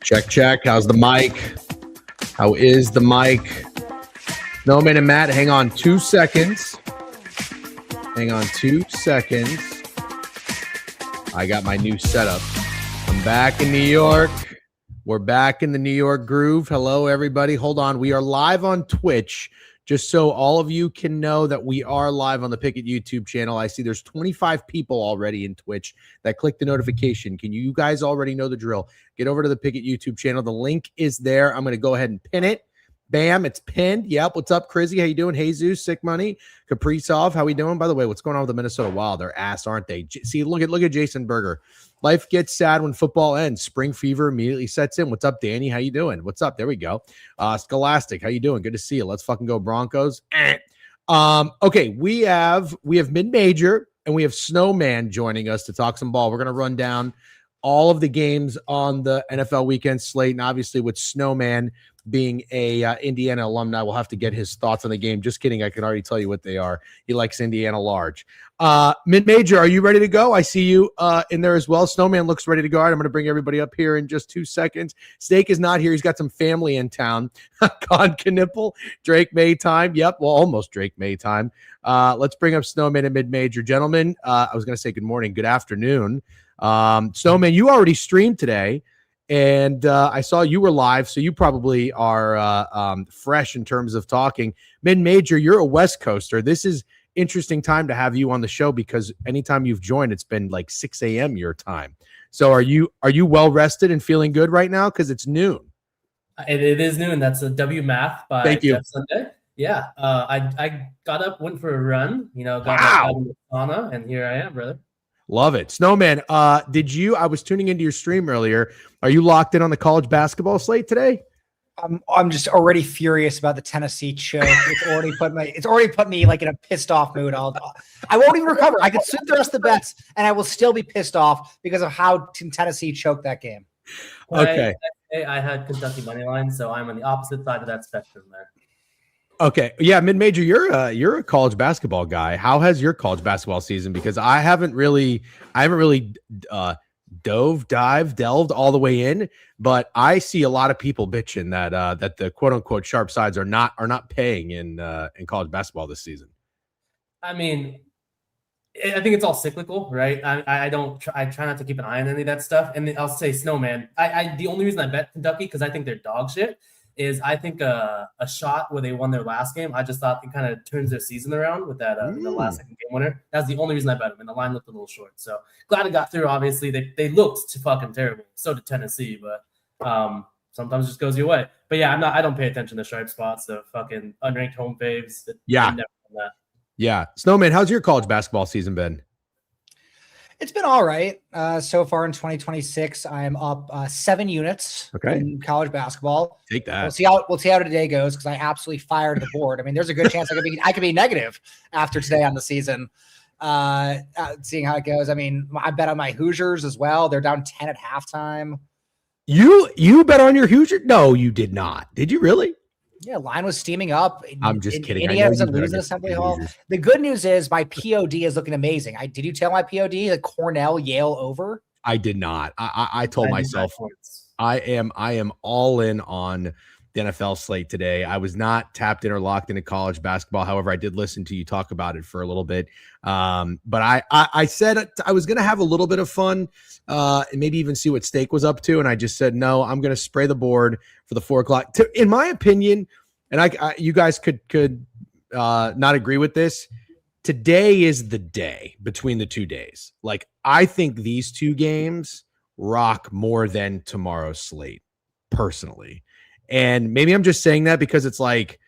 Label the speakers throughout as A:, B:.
A: Check, check. How's the mic? How is the mic? Snowman and Matt, hang on 2 seconds. Hang on 2 seconds. I got my new setup. I'm back in New York. We're back in the New York groove. Hello, everybody. Hold on. We are live on Twitch. Just so all of you can know that we are live on the Pikkit YouTube channel. I see there's 25 people already in Twitch that clicked the notification. Can you guys already know the drill? Get over to the Pikkit YouTube channel. The link is there. I'm going to go ahead and pin it. Bam, it's pinned. Yep. What's up, Crizzy? How you doing? Jesus, Sick Money, Kaprizov. How we doing? By the way, what's going on with the Minnesota Wild? They're ass, aren't they? See, look at Jason Berger. Life gets sad when football ends. Spring fever immediately sets in. What's up, Danny? How you doing? What's up? There we go. Scholastic, how you doing? Good to see you. Let's fucking go Broncos. Okay, we have mid-major and we have Snowman joining us to talk some ball. We're gonna run down all of the games on the NFL weekend slate, and obviously with Snowman being a Indiana alumni, we'll have to get his thoughts on the game. Just kidding. I can already tell you what they are. He likes Indiana large. Mid-major, are you ready to go? I see you in there as well. Snowman looks ready to go. All right, I'm going to bring everybody up here in just 2 seconds. Steak is not here. He's got some family in town. Con Knipple, Drake May time. Yep, well, almost Drake May time. Let's bring up Snowman and mid-major. Gentlemen, I was going to say good morning, good afternoon. Snowman, you already streamed today. And I saw you were live, so you probably are fresh in terms of talking. Mid-major, you're a West Coaster. This is interesting time to have you on the show because anytime you've joined, it's been like 6 a.m. your time. So are you well rested and feeling good right now? Because it's noon.
B: It is noon. That's a W Math by
A: Thank you.
B: Jeff Sunday. Yeah, I got up, went for a run. Got
A: Wow.
B: my sauna, and here I am, brother.
A: Love it. Snowman, I was tuning into your stream earlier. Are you locked in on the college basketball slate today?
C: I'm just already furious about the Tennessee choke. It's already put me like in a pissed off mood. I won't even recover. I could sit the rest of the bets and I will still be pissed off because of how Tennessee choked that game.
A: Okay.
B: I had Kentucky money line, so I'm on the opposite side of that spectrum there.
A: Okay. Yeah, mid-major, you're a college basketball guy. How has your college basketball season? Because I haven't really delved all the way in, but I see a lot of people bitching that the quote unquote sharp sides are not paying in college basketball this season.
B: I mean, I think it's all cyclical, right? I try not to keep an eye on any of that stuff. And I'll say Snowman. The only reason I bet Kentucky because I think they're dog shit. Is I think a shot where they won their last game. I just thought it kind of turns their season around with that the last second game winner. That's the only reason I bet them, and the line looked a little short. So glad it got through. Obviously, they looked fucking terrible. So did Tennessee, but sometimes it just goes your way. But yeah, I don't pay attention to sharp spots, the fucking unranked home faves.
A: Yeah, yeah. Snowman, how's your college basketball season been?
C: It's been all right. So far in 2026, I'm up 7 units in college basketball.
A: Take that.
C: We'll see how today goes because I absolutely fired the board. I mean, there's a good chance I could be negative after today on the season. Seeing how it goes. I mean, I bet on my Hoosiers as well. They're down 10 at halftime.
A: You bet on your Hoosiers? No, you did not. Did you really?
C: Yeah, line was steaming up.
A: I'm just kidding.
C: Indiana doesn't lose in Assembly Hall. The good news is my POD is looking amazing. Did you tell my POD the Cornell Yale over?
A: I did not. I told myself I am all in on the NFL slate today. I was not tapped in or locked into college basketball. However, I did listen to you talk about it for a little bit. But I said I was going to have a little bit of fun and maybe even see what Steak was up to. And I just said, no, I'm going to spray the board for the 4 o'clock. In my opinion, and you guys could not agree with this. Today is the day between the 2 days. Like, I think these 2 games rock more than tomorrow's slate, personally. And maybe I'm just saying that because it's like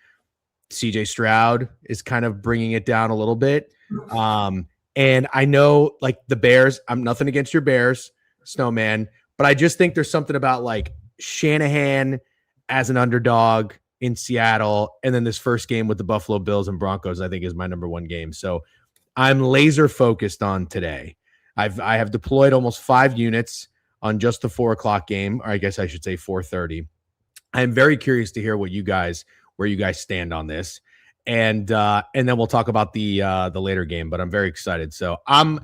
A: CJ Stroud is kind of bringing it down a little bit. And I know, like, the Bears, I'm nothing against your Bears, Snowman, but I just think there's something about, like, Shanahan as an underdog in Seattle, and then this first game with the Buffalo Bills and Broncos, I think, is my number 1 game. So I'm laser focused on today. I have deployed almost 5 units on just the 4 o'clock game, or I guess I should say 4:30. I'm very curious to hear where you guys stand on this, and then we'll talk about the later game. But I'm very excited. So I'm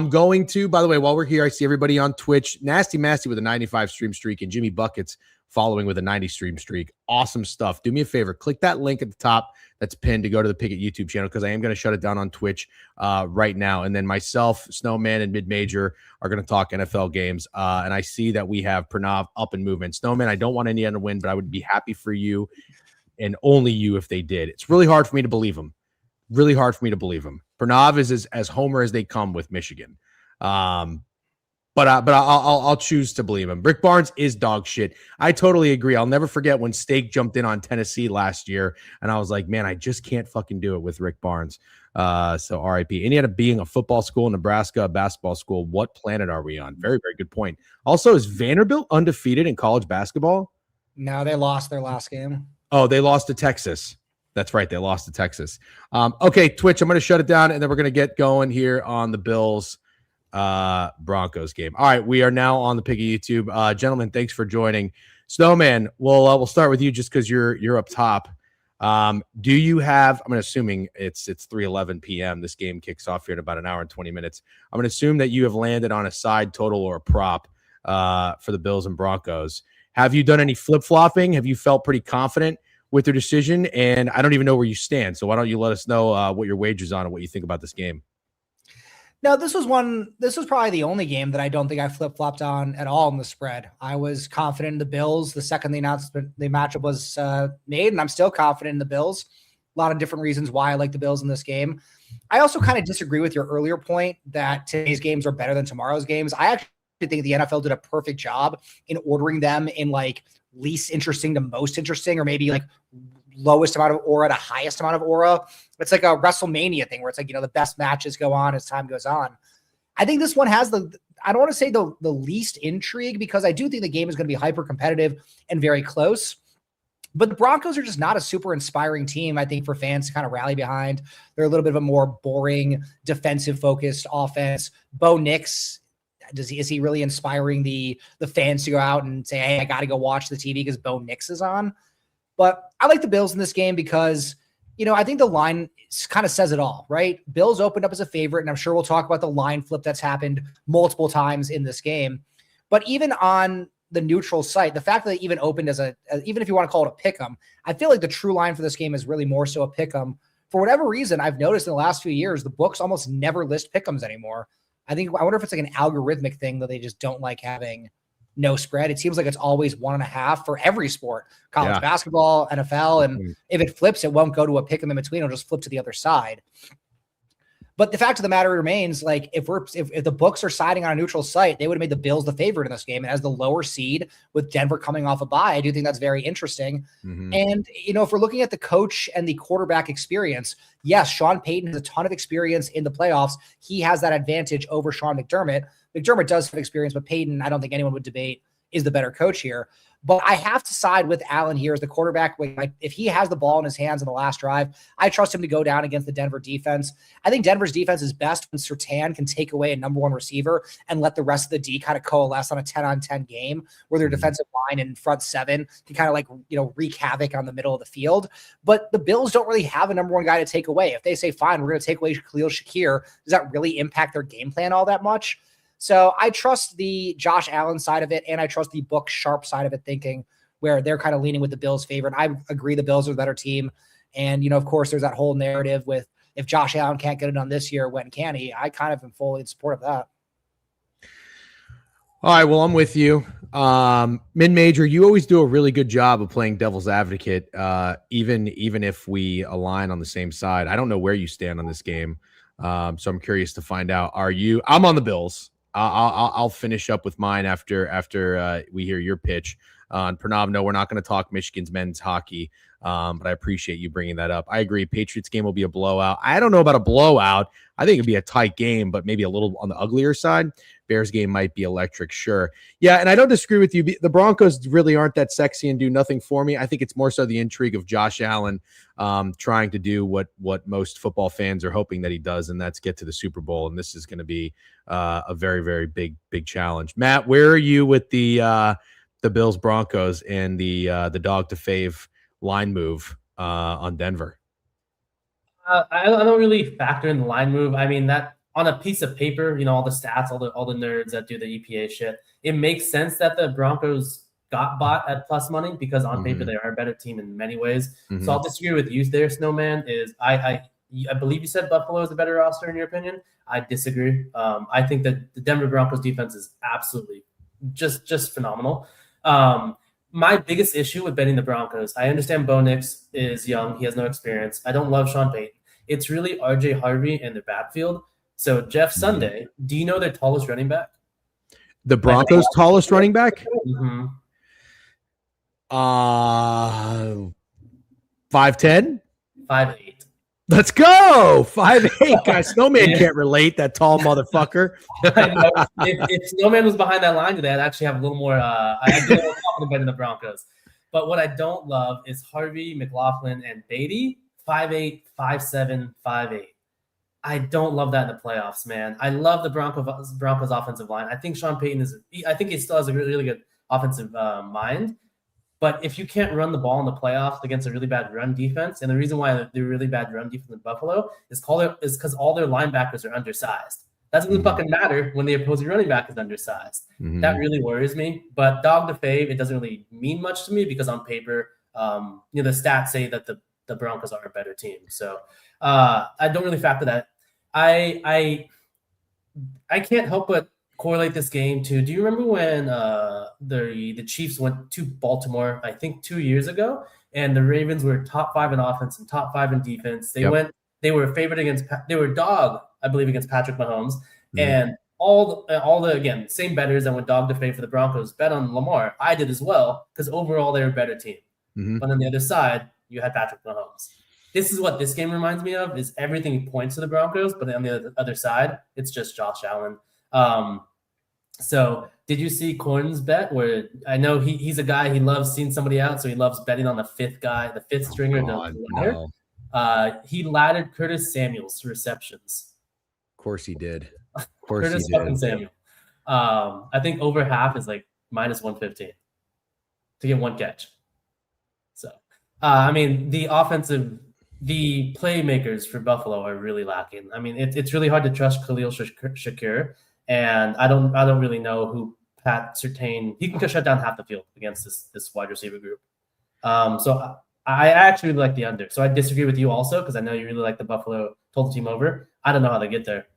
A: going to. By the way, while we're here, I see everybody on Twitch. Nasty Masty with a 95 stream streak, and Jimmy Buckets following with a 90 stream streak. Awesome stuff. Do me a favor, click that link at the top that's pinned to go to the Pikkit YouTube channel because I am going to shut it down on Twitch right now. And then myself, Snowman, and Mid-Major are going to talk NFL games. And I see that we have Pranav up and moving. Snowman, I don't want Indiana to win, but I would be happy for you and only you if they did. It's really hard for me to believe them. Really hard for me to believe them. Pranav is as homer as they come with Michigan. But I'll choose to believe him. Rick Barnes is dog shit. I totally agree. I'll never forget when Steak jumped in on Tennessee last year, and I was like, man, I just can't fucking do it with Rick Barnes. So RIP. Indiana being a football school, Nebraska a basketball school. What planet are we on? Very, very good point. Also, is Vanderbilt undefeated in college basketball?
C: No, they lost their last game.
A: Oh, they lost to Texas. That's right. They lost to Texas. Okay, Twitch, I'm going to shut it down, and then we're going to get going here on the Bills Broncos game. All right, we are now on the Pikkit YouTube. Gentlemen, thanks for joining. Snowman, we'll start with you just because you're up top. Do you have, I'm assuming it's 3:11 p.m. This game kicks off here in about an hour and 20 minutes. I'm going to assume that you have landed on a side total or a prop for the Bills and Broncos. Have you done any flip-flopping? Have you felt pretty confident with your decision? And I don't even know where you stand. So why don't you let us know what your wager's on and what you think about this game?
C: No, this was probably the only game that I don't think I flip-flopped on at all in the spread. I was confident in the Bills the second the matchup was made, and I'm still confident in the Bills. A lot of different reasons why I like the Bills in this game. I also kind of disagree with your earlier point that today's games are better than tomorrow's games. I actually think the NFL did a perfect job in ordering them in like least interesting to most interesting, or maybe like lowest amount of aura to highest amount of aura. It's like a WrestleMania thing where it's like, the best matches go on as time goes on. I think this one has I don't want to say the least intrigue, because I do think the game is going to be hyper competitive and very close. But the Broncos are just not a super inspiring team, I think, for fans to kind of rally behind. They're a little bit of a more boring, defensive-focused offense. Bo Nix, is he really inspiring the fans to go out and say, hey, I got to go watch the TV because Bo Nix is on? But I like the Bills in this game because, I think the line kind of says it all, right? Bills opened up as a favorite, and I'm sure we'll talk about the line flip that's happened multiple times in this game. But even on the neutral site, the fact that they even opened as even if you want to call it a pick 'em, I feel like the true line for this game is really more so a pick 'em. For whatever reason, I've noticed in the last few years, the books almost never list pick 'ems anymore. I wonder if it's like an algorithmic thing that they just don't like having no spread. It seems like it's always 1.5 for every sport, college basketball, NFL. And if it flips, it won't go to a pick 'em in between. It'll just flip to the other side. But the fact of the matter remains, like if the books are siding on a neutral site, they would have made the Bills the favorite in this game. And as the lower seed with Denver coming off a bye, I do think that's very interesting. Mm-hmm. And, if we're looking at the coach and the quarterback experience, yes, Sean Payton has a ton of experience in the playoffs. He has that advantage over Sean McDermott. McDermott does have experience, but Payton, I don't think anyone would debate, is the better coach here. But I have to side with Allen here as the quarterback. If he has the ball in his hands in the last drive, I trust him to go down against the Denver defense. I think Denver's defense is best when Surtain can take away a number one receiver and let the rest of the D kind of coalesce on a 10-on-10 game where their defensive line and front seven can kind of wreak havoc on the middle of the field. But the Bills don't really have a number one guy to take away. If they say, fine, we're going to take away Khalil Shakir, does that really impact their game plan all that much? So I trust the Josh Allen side of it, and I trust the book sharp side of it, thinking where they're kind of leaning with the Bills' favorite. I agree the Bills are the better team. And, of course, there's that whole narrative with if Josh Allen can't get it done this year, when can he? I kind of am fully in support of that.
A: All right, well, I'm with you. Mid-major, you always do a really good job of playing devil's advocate, even if we align on the same side. I don't know where you stand on this game, so I'm curious to find out. I'm on the Bills. I'll finish up with mine after we hear your pitch. On Pranav, no, we're not going to talk Michigan's men's hockey, but I appreciate you bringing that up. I agree. Patriots game will be a blowout. I don't know about a blowout. I think it'd be a tight game, but maybe a little on the uglier side. Bears game might be electric, sure. Yeah, and I don't disagree with you. The Broncos really aren't that sexy and do nothing for me. I think it's more so the intrigue of Josh Allen trying to do what most football fans are hoping that he does, and that's get to the Super Bowl. And this is going to be a very, very big challenge. Matt, where are you with the Bills Broncos and the dog to fave line move on Denver?
B: I don't really factor in the line move. I mean, that on a piece of paper, all the stats, all the nerds that do the EPA shit, it makes sense that the Broncos got bought at plus money because on paper they are a better team in many ways. Mm-hmm. So I'll disagree with you there, Snowman. I believe you said Buffalo is a better roster in your opinion. I disagree. I think that the Denver Broncos defense is absolutely just phenomenal. My biggest issue with betting the Broncos, I understand Bo Nix is young. He has no experience. I don't love Sean Payton. It's really RJ Harvey and their backfield. So Jeff Sunday, do you know their tallest running back?
A: The Broncos' tallest running back?
B: Mm-hmm.
A: 5'10"?
B: 5'8".
A: Let's go. 5'8". Guys, Snowman can't relate, that tall motherfucker.
B: if Snowman was behind that line today, I'd actually have a little more I'd be a little confident betting the Broncos. But what I don't love is Harvey, McLaughlin, and Beatty, 5'8", 5'7", 5'8". I don't love that in the playoffs, man. I love the Broncos offensive line. I think Sean Payton I think he still has a really, really good offensive mind. But if you can't run the ball in the playoffs against a really bad run defense, and the reason why they're really bad run defense in Buffalo is because all their linebackers are undersized. That doesn't fucking matter when the opposing running back is undersized. That really worries me. But dog to fave, it doesn't really mean much to me because on paper, the stats say that the Broncos are a better team. So I don't really factor that. I can't help but correlate this game to. Do you remember when the Chiefs went to Baltimore? I think 2 years ago, and the Ravens were top 5 in offense and top 5 in defense. They were favored against. They were dog, I believe, against Patrick Mahomes, and all the again same bettors that went dog to fave for the Broncos bet on Lamar. I did as well because overall they're a better team. But on the other side, you had Patrick Mahomes. This is what this game reminds me of, is everything points to the Broncos, but on the other side, it's just Josh Allen. So did you see Corn's bet where I know he's a guy, he loves seeing somebody out, so he loves betting on the fifth stringer. He laddered Curtis Samuel's receptions.
A: Of course he did. Of course
B: Curtis
A: he did.
B: fucking Samuel. I think over half is like minus 115 to get one catch. So, I mean, the playmakers for Buffalo are really lacking. I mean, it's really hard to trust Khalil Shakir, and I don't really know who Pat Surtain. He can shut down half the field against this wide receiver group. So I actually really like the under. So I disagree with you also because I know you really like the Buffalo total team over. I don't know how they get there.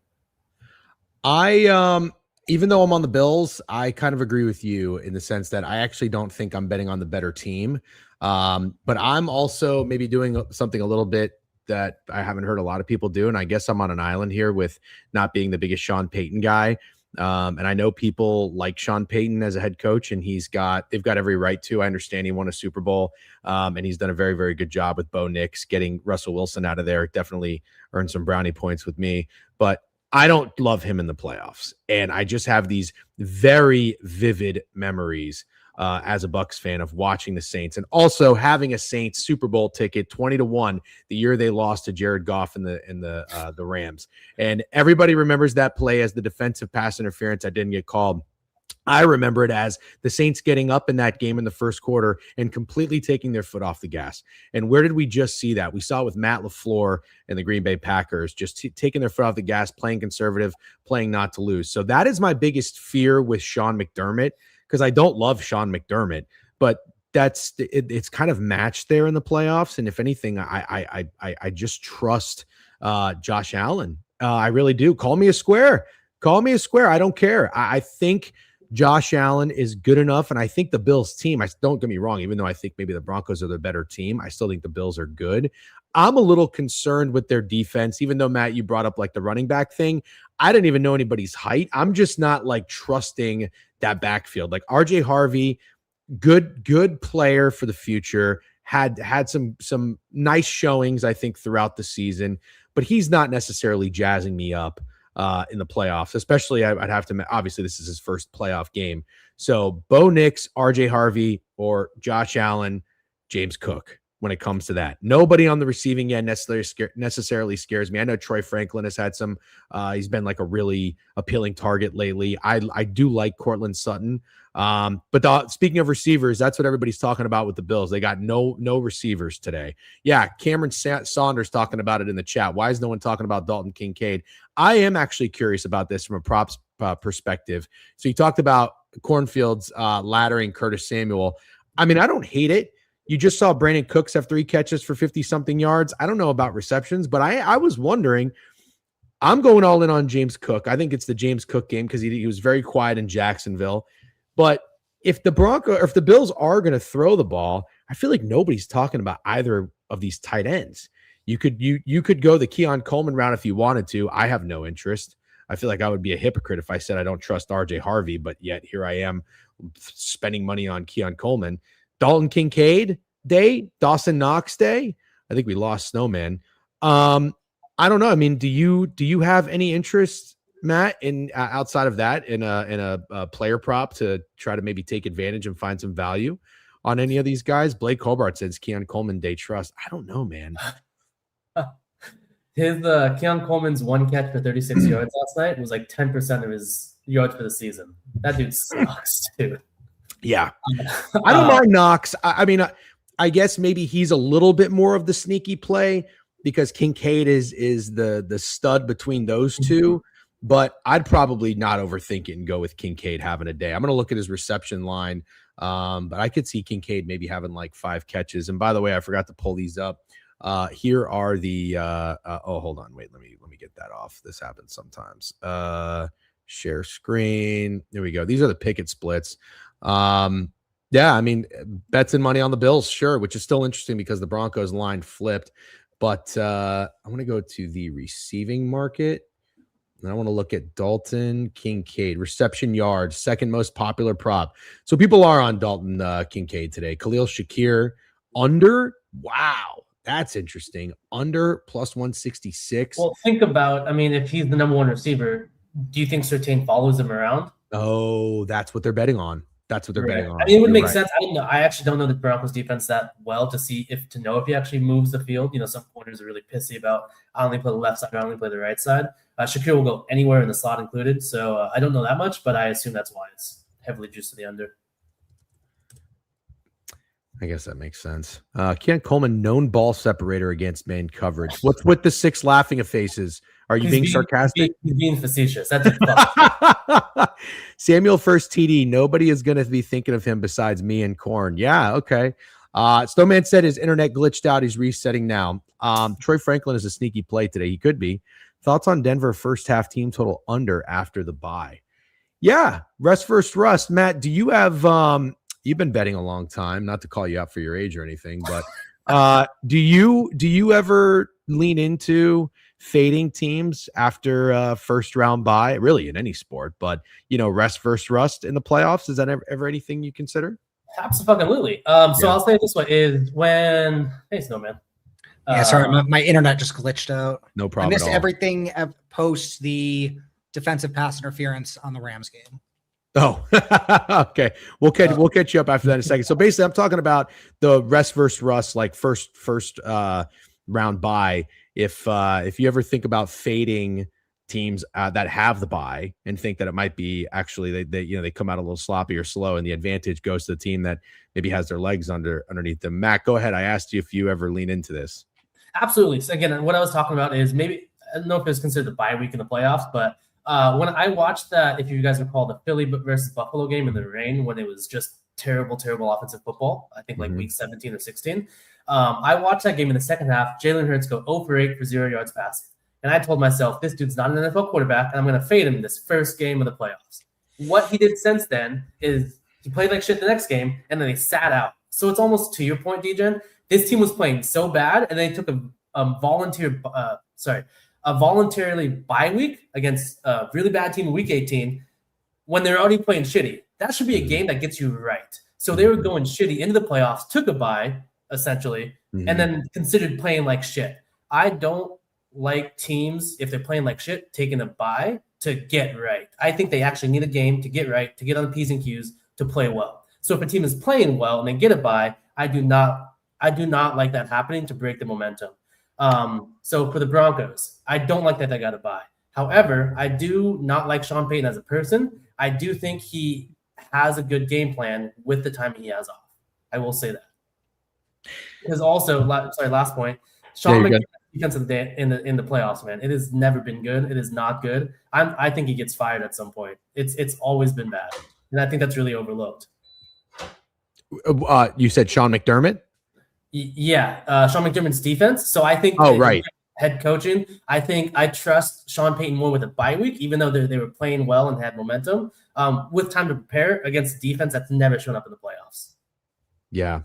A: Even though I'm on the Bills, I kind of agree with you in the sense that I actually don't think I'm betting on the better team. But I'm also maybe doing something a little bit that I haven't heard a lot of people do. And I guess I'm on an island here with not being the biggest Sean Payton guy. And I know people like Sean Payton as a head coach, and they've got every right to. I understand he won a Super Bowl, and he's done a very, very good job with Bo Nix getting Russell Wilson out of there. Definitely earned some brownie points with me, but I don't love him in the playoffs. And I just have these very vivid memories as a Bucs fan of watching the Saints and also having a Saints Super Bowl ticket 20-1 the year they lost to Jared Goff in the Rams. And everybody remembers that play as the defensive pass interference. I didn't get called. I remember it as the Saints getting up in that game in the first quarter and completely taking their foot off the gas. And where did we just see that? We saw it with Matt LaFleur and the Green Bay Packers, just taking their foot off the gas, playing conservative, playing not to lose. So that is my biggest fear with Sean McDermott, because I don't love Sean McDermott, but it's kind of matched there in the playoffs. And if anything, I just trust Josh Allen. I really do. Call me a square. I don't care. I think Josh Allen is good enough, and I think the Bills team, don't get me wrong, even though I think maybe the Broncos are the better team, I still think the Bills are good. I'm a little concerned with their defense, even though, Matt, you brought up like the running back thing. I didn't even know anybody's height. I'm just not like trusting that backfield. Like RJ Harvey, good player for the future, had some nice showings, I think, throughout the season, but he's not necessarily jazzing me up in the playoffs, especially I'd have to, obviously this is his first playoff game. So Bo Nix, RJ Harvey, or Josh Allen, James Cook, when it comes to that. Nobody on the receiving end necessarily scares me. I know Troy Franklin has had some, he's been like a really appealing target lately. I do like Cortland Sutton. But speaking of receivers, that's what everybody's talking about with the Bills. They got no receivers today. Yeah, Cameron Saunders talking about it in the chat. Why is no one talking about Dalton Kincaid? I am actually curious about this from a props perspective. So you talked about Cornfield's laddering Curtis Samuel. I mean, I don't hate it. You just saw Brandon Cooks have 3 catches for 50-something yards. I don't know about receptions, but I was wondering. I'm going all in on James Cook. I think it's the James Cook game because he was very quiet in Jacksonville. But if the Bills are going to throw the ball, I feel like nobody's talking about either of these tight ends. You could go the Keon Coleman route if you wanted to. I have no interest. I feel like I would be a hypocrite if I said I don't trust RJ Harvey, but yet here I am spending money on Keon Coleman. Dalton Kincaid day, Dawson Knox day. I think we lost Snowman. I don't know. I mean, do you have any interest, Matt, in outside of that in a player prop to try to maybe take advantage and find some value on any of these guys? Blake Hobart says Keon Coleman day trust. I don't know, man.
B: Keon Coleman's one catch for 36 yards last night was like 10% of his yards for the season. That dude sucks, dude.
A: Yeah. I don't mind Knox. I mean, I guess maybe he's a little bit more of the sneaky play because Kincaid is the stud between those two. But I'd probably not overthink it and go with Kincaid having a day. I'm going to look at his reception line, but I could see Kincaid maybe having like 5 catches. And by the way, I forgot to pull these up. Here are the hold on, wait, let me get that off. This happens sometimes. Share screen. There we go. These are the Pikkit splits. Yeah, I mean, bets and money on the Bills, sure, which is still interesting because the Broncos line flipped. But I want to go to the receiving market. And I want to look at Dalton Kincaid, reception yards, second most popular prop. So people are on Dalton Kincaid today. Khalil Shakir under. Wow, that's interesting. Under plus 166.
B: Well, think about, I mean, if he's the number 1 receiver, do you think Surtain follows him around?
A: Oh, that's what they're betting on. That's what they're betting on.
B: I mean, it would make sense. I don't know. I actually don't know the Broncos defense that well to know if he actually moves the field. You know, some corners are really pissy about I only play the left side, I only play the right side. Shakir will go anywhere in the slot included. So I don't know that much, but I assume that's why it's heavily juiced to the under.
A: I guess that makes sense. Keon Coleman, known ball separator against man coverage. What's with the 6 laughing faces? Are you being sarcastic?
B: He's being facetious. That's
A: Samuel first TD. Nobody is going to be thinking of him besides me and Corn. Yeah, okay. Snowman said his internet glitched out. He's resetting now. Troy Franklin is a sneaky play today. He could be. Thoughts on Denver first half team total under after the bye? Yeah, rest first rust. Matt, do you have you've been betting a long time, not to call you out for your age or anything, but do you ever lean into fading teams after first round bye, really in any sport, but you know, rest first rust in the playoffs? Is that ever anything you consider?
B: Absolutely. So I'll say it this way is when hey Snowman.
C: Yeah, sorry, my internet just glitched out.
A: No problem.
C: I missed everything post the defensive pass interference on the Rams game.
A: Oh, okay. We'll catch you up after that in a second. So basically, I'm talking about the rest versus rust, like first round bye. If you ever think about fading teams that have the bye and think that it might be actually they come out a little sloppy or slow, and the advantage goes to the team that maybe has their legs underneath them. Matt, go ahead. I asked you if you ever lean into this.
B: Absolutely. So again, what I was talking about is maybe I don't know if it's considered the bye week in the playoffs, but when I watched that, if you guys recall the Philly versus Buffalo game in the rain when it was just terrible offensive football, I think like week 17 or 16. I watched that game in the second half. Jalen Hurts go 0 for 8 for 0 yards passing. And I told myself, this dude's not an NFL quarterback, and I'm going to fade him in this first game of the playoffs. What he did since then is he played like shit the next game, and then they sat out. So it's almost to your point, DJen. This team was playing so bad, and they took a voluntarily bye week against a really bad team in week 18 when they're already playing shitty. That should be a game that gets you right. So they were going shitty into the playoffs, took a bye, essentially, and then considered playing like shit. I don't like teams, if they're playing like shit, taking a bye to get right. I think they actually need a game to get right, to get on the P's and Q's, to play well. So if a team is playing well and they get a bye, I do not like that happening to break the momentum. So for the Broncos, I don't like that they got a bye. However, I do not like Sean Payton as a person. I do think he has a good game plan with the time he has off. I will say that. Because also, last point, Sean McDermott's defense of the day in the playoffs, man, it has never been good. It is not good. I think he gets fired at some point. It's always been bad, and I think that's really overlooked.
A: You said Sean McDermott?
B: Yeah, Sean McDermott's defense. So I think head coaching, I think I trust Sean Payton more with a bye week, even though they were playing well and had momentum, with time to prepare against a defense that's never shown up in the playoffs.
A: Yeah.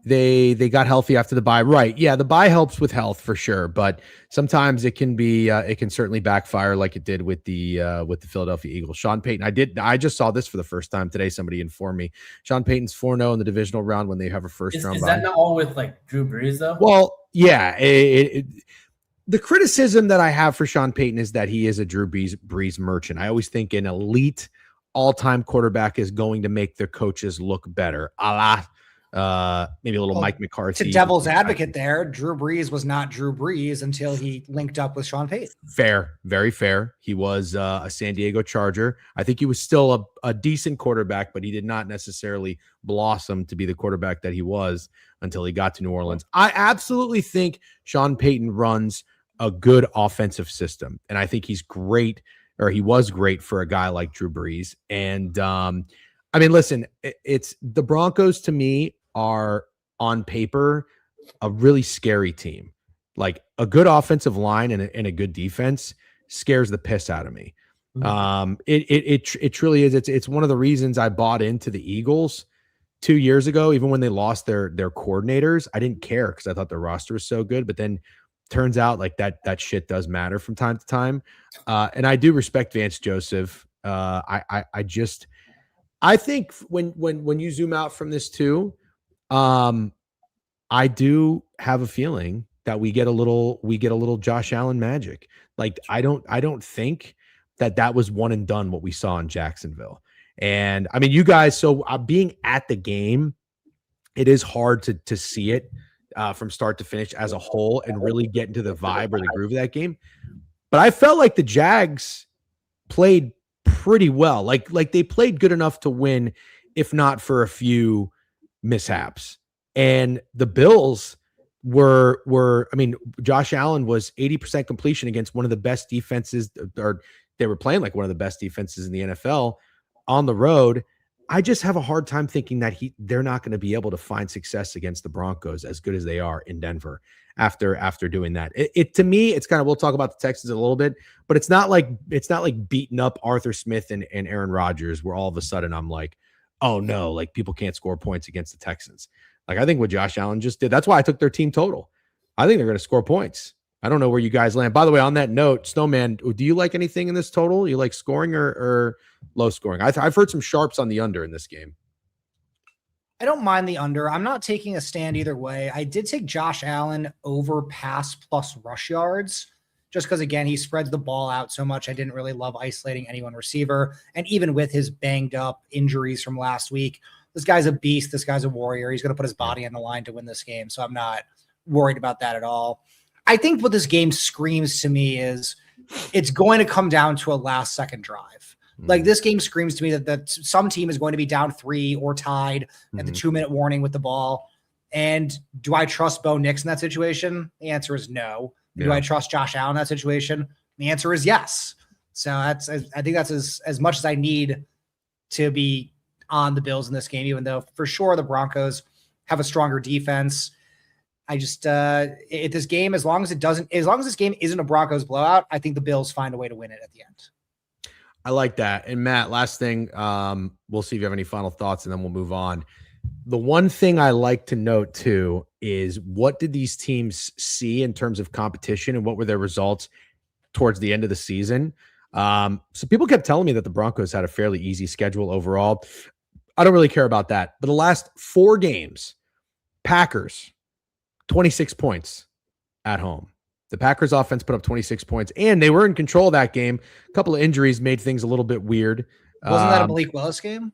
A: They got healthy after the bye. Right. Yeah. The bye helps with health for sure, but sometimes it can be, it can certainly backfire like it did with the Philadelphia Eagles. Sean Payton. I just saw this for the first time today. Somebody informed me. Sean Payton's 4-0 in the divisional round when they have a first round bye.
B: Is that not all with like Drew Brees though?
A: Well, yeah. The criticism that I have for Sean Payton is that he is a Drew Brees merchant. I always think an elite all-time quarterback is going to make their coaches look better. A la maybe a little
C: Well,
A: Mike McCarthy.
C: To devil's advocate there, Drew Brees was not Drew Brees until he linked up with Sean Payton.
A: Fair, very fair. He was a San Diego Charger. I think he was still a decent quarterback, but he did not necessarily blossom to be the quarterback that he was until he got to New Orleans. I absolutely think Sean Payton runs a good offensive system, and I think he's great, or he was great for a guy like Drew Brees. And I mean, listen, it's the Broncos to me are on paper a really scary team. Like a good offensive line and a good defense scares the piss out of me. It truly is. It's one of the reasons I bought into the Eagles 2 years ago. Even when they lost their coordinators, I didn't care because I thought their roster was so good. But then turns out like that shit does matter from time to time. And I do respect Vance Joseph. I think when you zoom out from this too, I do have a feeling that we get a little Josh Allen magic. Like I don't think that was one and done what we saw in Jacksonville. And I mean, you guys, so being at the game, it is hard to see it from start to finish as a whole and really get into the vibe or the groove of that game. But I felt like the Jags played pretty well. Like they played good enough to win, if not for a few mishaps. And the Bills were I mean, Josh Allen was 80% completion against one of the best defenses, or they were playing like one of the best defenses in the NFL on the road. I just have a hard time thinking that they're not going to be able to find success against the Broncos as good as they are in Denver after doing that. It to me, it's kind of, we'll talk about the Texans a little bit, but it's not like beating up Arthur Smith and Aaron Rodgers where all of a sudden I'm like, oh no, like people can't score points against the Texans. Like I think what Josh Allen just did, that's why I took their team total. I think they're going to score points. I don't know where you guys land. By the way, on that note, Snowman, do you like anything in this total? You like scoring or low scoring? I've heard some sharps on the under in this game.
C: I don't mind the under. I'm not taking a stand either way. I did take Josh Allen over pass plus rush yards just because, again, he spreads the ball out so much. I didn't really love isolating any one receiver. And even with his banged up injuries from last week, this guy's a beast. This guy's a warrior. He's going to put his body on the line to win this game. So I'm not worried about that at all. I think what this game screams to me is it's going to come down to a last second drive. Like this game screams to me that some team is going to be down 3 or tied at the 2-minute warning with the ball. And do I trust Bo Nix in that situation? The answer is no. Yeah. Do I trust Josh Allen in that situation? The answer is yes. So I think that's as much as I need to be on the Bills in this game, even though for sure the Broncos have a stronger defense. I just at this game, as long as this game isn't a Broncos blowout, I think the Bills find a way to win it at the end.
A: I like that. And Matt, last thing, we'll see if you have any final thoughts and then we'll move on. The one thing I like to note too is what did these teams see in terms of competition and what were their results towards the end of the season? So people kept telling me that the Broncos had a fairly easy schedule overall. I don't really care about that. But the last 4 games, Packers, 26 points at home. The Packers offense put up 26 points, and they were in control of that game. A couple of injuries made things a little bit weird.
C: Wasn't that a Malik Willis game?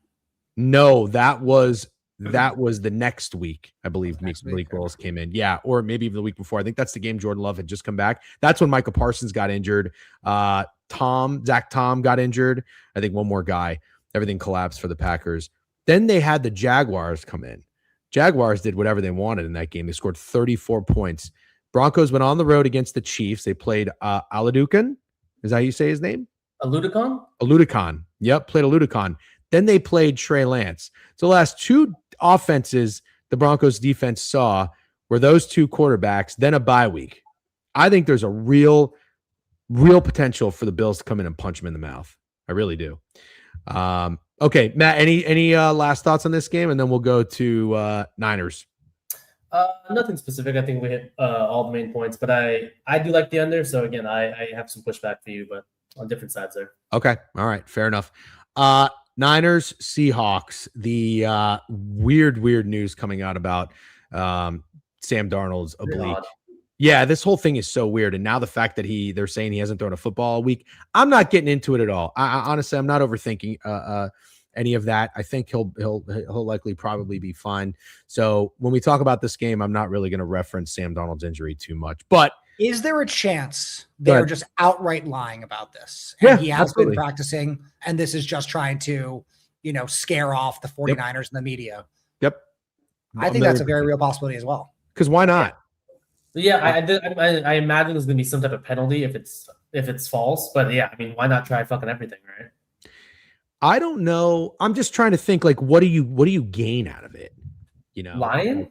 A: No, that was the next week, I believe. Malik Willis came in. Yeah, or maybe even the week before. I think that's the game Jordan Love had just come back. That's when Micah Parsons got injured. Zach Tom got injured. I think one more guy. Everything collapsed for the Packers. Then they had the Jaguars come in. Jaguars did whatever they wanted in that game. They scored 34 points. Broncos went on the road against the Chiefs. They played Aladucan. Is that how you say his name? Aludicon. Yep, played Aludicon. Then they played Trey Lance. So the last 2 offenses the Broncos defense saw were those 2 quarterbacks, then a bye week. I think there's a real potential for the Bills to come in and punch them in the mouth. I really do. Okay, Matt, any last thoughts on this game? And then we'll go to Niners.
B: Nothing specific. I think we hit all the main points, but I do like the under. So again, I have some pushback for you, but on different sides there. Okay.
A: All right. Fair enough. Niners, Seahawks, the weird news coming out about Sam Darnold's oblique. Yeah, this whole thing is so weird. And now the fact that they're saying he hasn't thrown a football all week, I'm not getting into it at all. I honestly, I'm not overthinking any of that. I think he'll likely probably be fine. So when we talk about this game, I'm not really going to reference Sam Darnold's injury too much. But
C: is there a chance they're just outright lying about this? And he has been practicing, and this is just trying to, scare off the 49ers and the media.
A: Yep.
C: I think that's a very real possibility as well.
A: Because why not?
B: Yeah, I imagine there's gonna be some type of penalty if it's false. But yeah, I mean, why not try fucking everything, right?
A: I don't know. I'm just trying to think, like, what do you gain out of it?
B: Lying?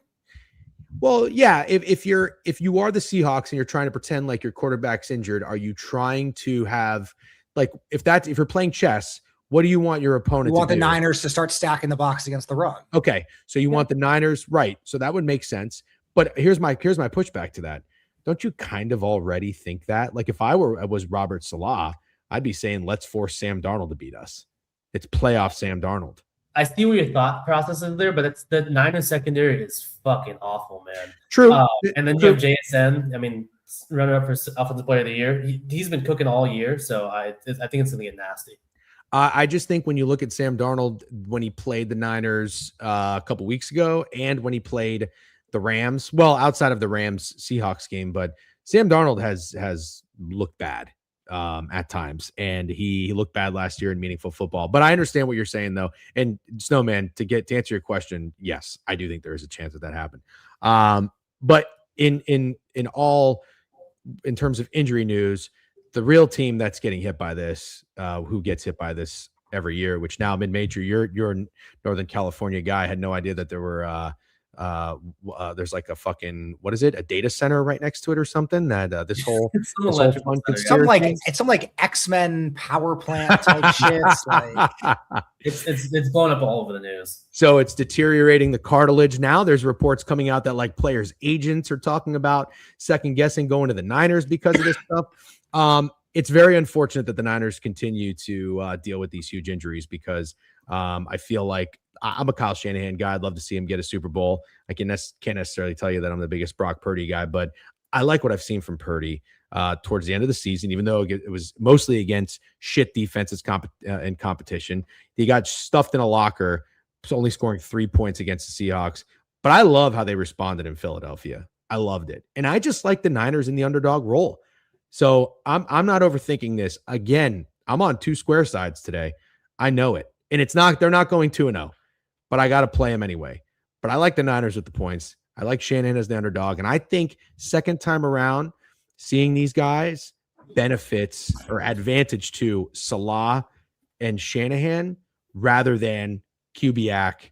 A: Well, yeah. If you are the Seahawks and you're trying to pretend like your quarterback's injured, are you trying to have, like, if you're playing chess, what do you want your opponent to do?
C: You want the Niners to start stacking the box against the run.
A: Okay. So you want the Niners, right? So that would make sense. But here's my pushback to that. Don't you kind of already think that? Like, if I was Robert Salah, I'd be saying, let's force Sam Darnold to beat us. It's playoff Sam Darnold.
B: I see where your thought process is there, but it's the Niners secondary is fucking awful, man.
A: True.
B: And then you have JSN. I mean, runner up for offensive player of the year. He's been cooking all year, so I think it's gonna get nasty.
A: I just think when you look at Sam Darnold, when he played the Niners a couple weeks ago, and when he played the Rams, well, outside of the Rams Seahawks game, but Sam Darnold has looked bad at times, and he looked bad last year in meaningful football. But I understand what you're saying, though. And Snowman, to answer your question, yes, I do think there is a chance that happened. But in terms of injury news, the real team that's getting hit by this, who gets hit by this every year, which now mid-major, you're a Northern California guy. I had no idea that there were there's like a fucking, what is it, a data center right next to it or something, that this whole fun conspiracy.
C: It's some like X-Men power plant type shit.
B: It's blown up all over the news.
A: So it's deteriorating the cartilage. Now there's reports coming out that like players' agents are talking about second guessing going to the Niners because of this stuff. It's very unfortunate that the Niners continue to deal with these huge injuries, because I feel like I'm a Kyle Shanahan guy. I'd love to see him get a Super Bowl. I can't necessarily tell you that I'm the biggest Brock Purdy guy, but I like what I've seen from Purdy towards the end of the season, even though it was mostly against shit defenses in competition. He got stuffed in a locker, only scoring 3 points against the Seahawks. But I love how they responded in Philadelphia. I loved it. And I just like the Niners in the underdog role. So I'm not overthinking this. Again, I'm on two square sides today. I know it. And they're not going 2-0. But I got to play them anyway. But I like the Niners with the points. I like Shanahan as the underdog. And I think second time around, seeing these guys benefits or advantage to Salah and Shanahan rather than Kubiak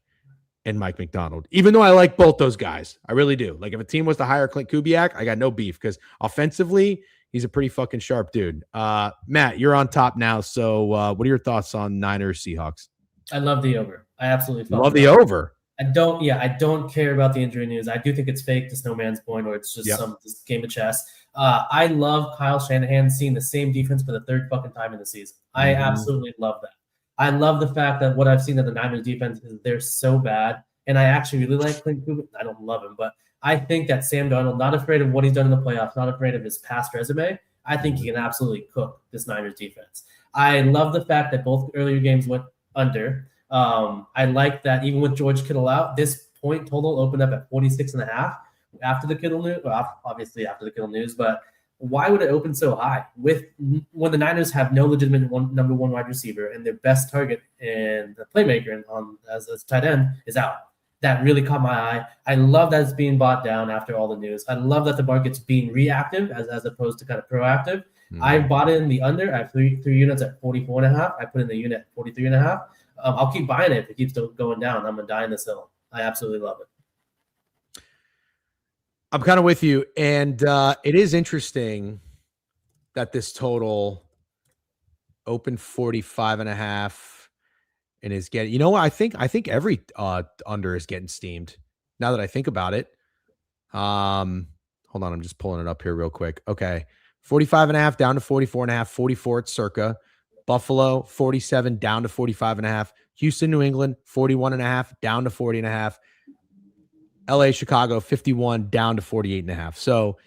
A: and Mike McDonald. Even though I like both those guys. I really do. Like, if a team was to hire Clint Kubiak, I got no beef, because offensively, he's a pretty fucking sharp dude. Matt, you're on top now. So what are your thoughts on Niners Seahawks?
B: I love the over. I absolutely
A: love the over.
B: I don't care about the injury news. I do think it's fake, to Snowman's point, or it's just this game of chess. I love Kyle Shanahan seeing the same defense for the third fucking time in the season. I absolutely love that. I love the fact that what I've seen of the Niners defense is they're so bad. And I actually really like Clint Kubiak. I don't love him, but I think that Sam Darnold, not afraid of what he's done in the playoffs, not afraid of his past resume, I think he can absolutely cook this Niners defense. I love the fact that both earlier games went under. I like that even with George Kittle out, this point total opened up at 46.5 after the Kittle news. Well, obviously after the Kittle news, but why would it open so high when the Niners have no legitimate number one wide receiver and their best target and the playmaker as tight end is out? That really caught my eye. I love that it's being bought down after all the news. I love that the market's being reactive as opposed to kind of proactive. I bought in the under. I have three units at 44.5. I put in the unit at 43.5. I'll keep buying it if it keeps going down. I'm gonna die in this hill. I absolutely love it.
A: I'm kind of with you, and it is interesting that this total opened 45.5 and is getting. You know what? I think every under is getting steamed. Now that I think about it, hold on, I'm just pulling it up here real quick. Okay, 45.5 down to 44.5. 44 at Circa. Buffalo 47 down to 45.5. Houston, New England 41.5 down to 40.5. LA, Chicago 51 down to 48.5. So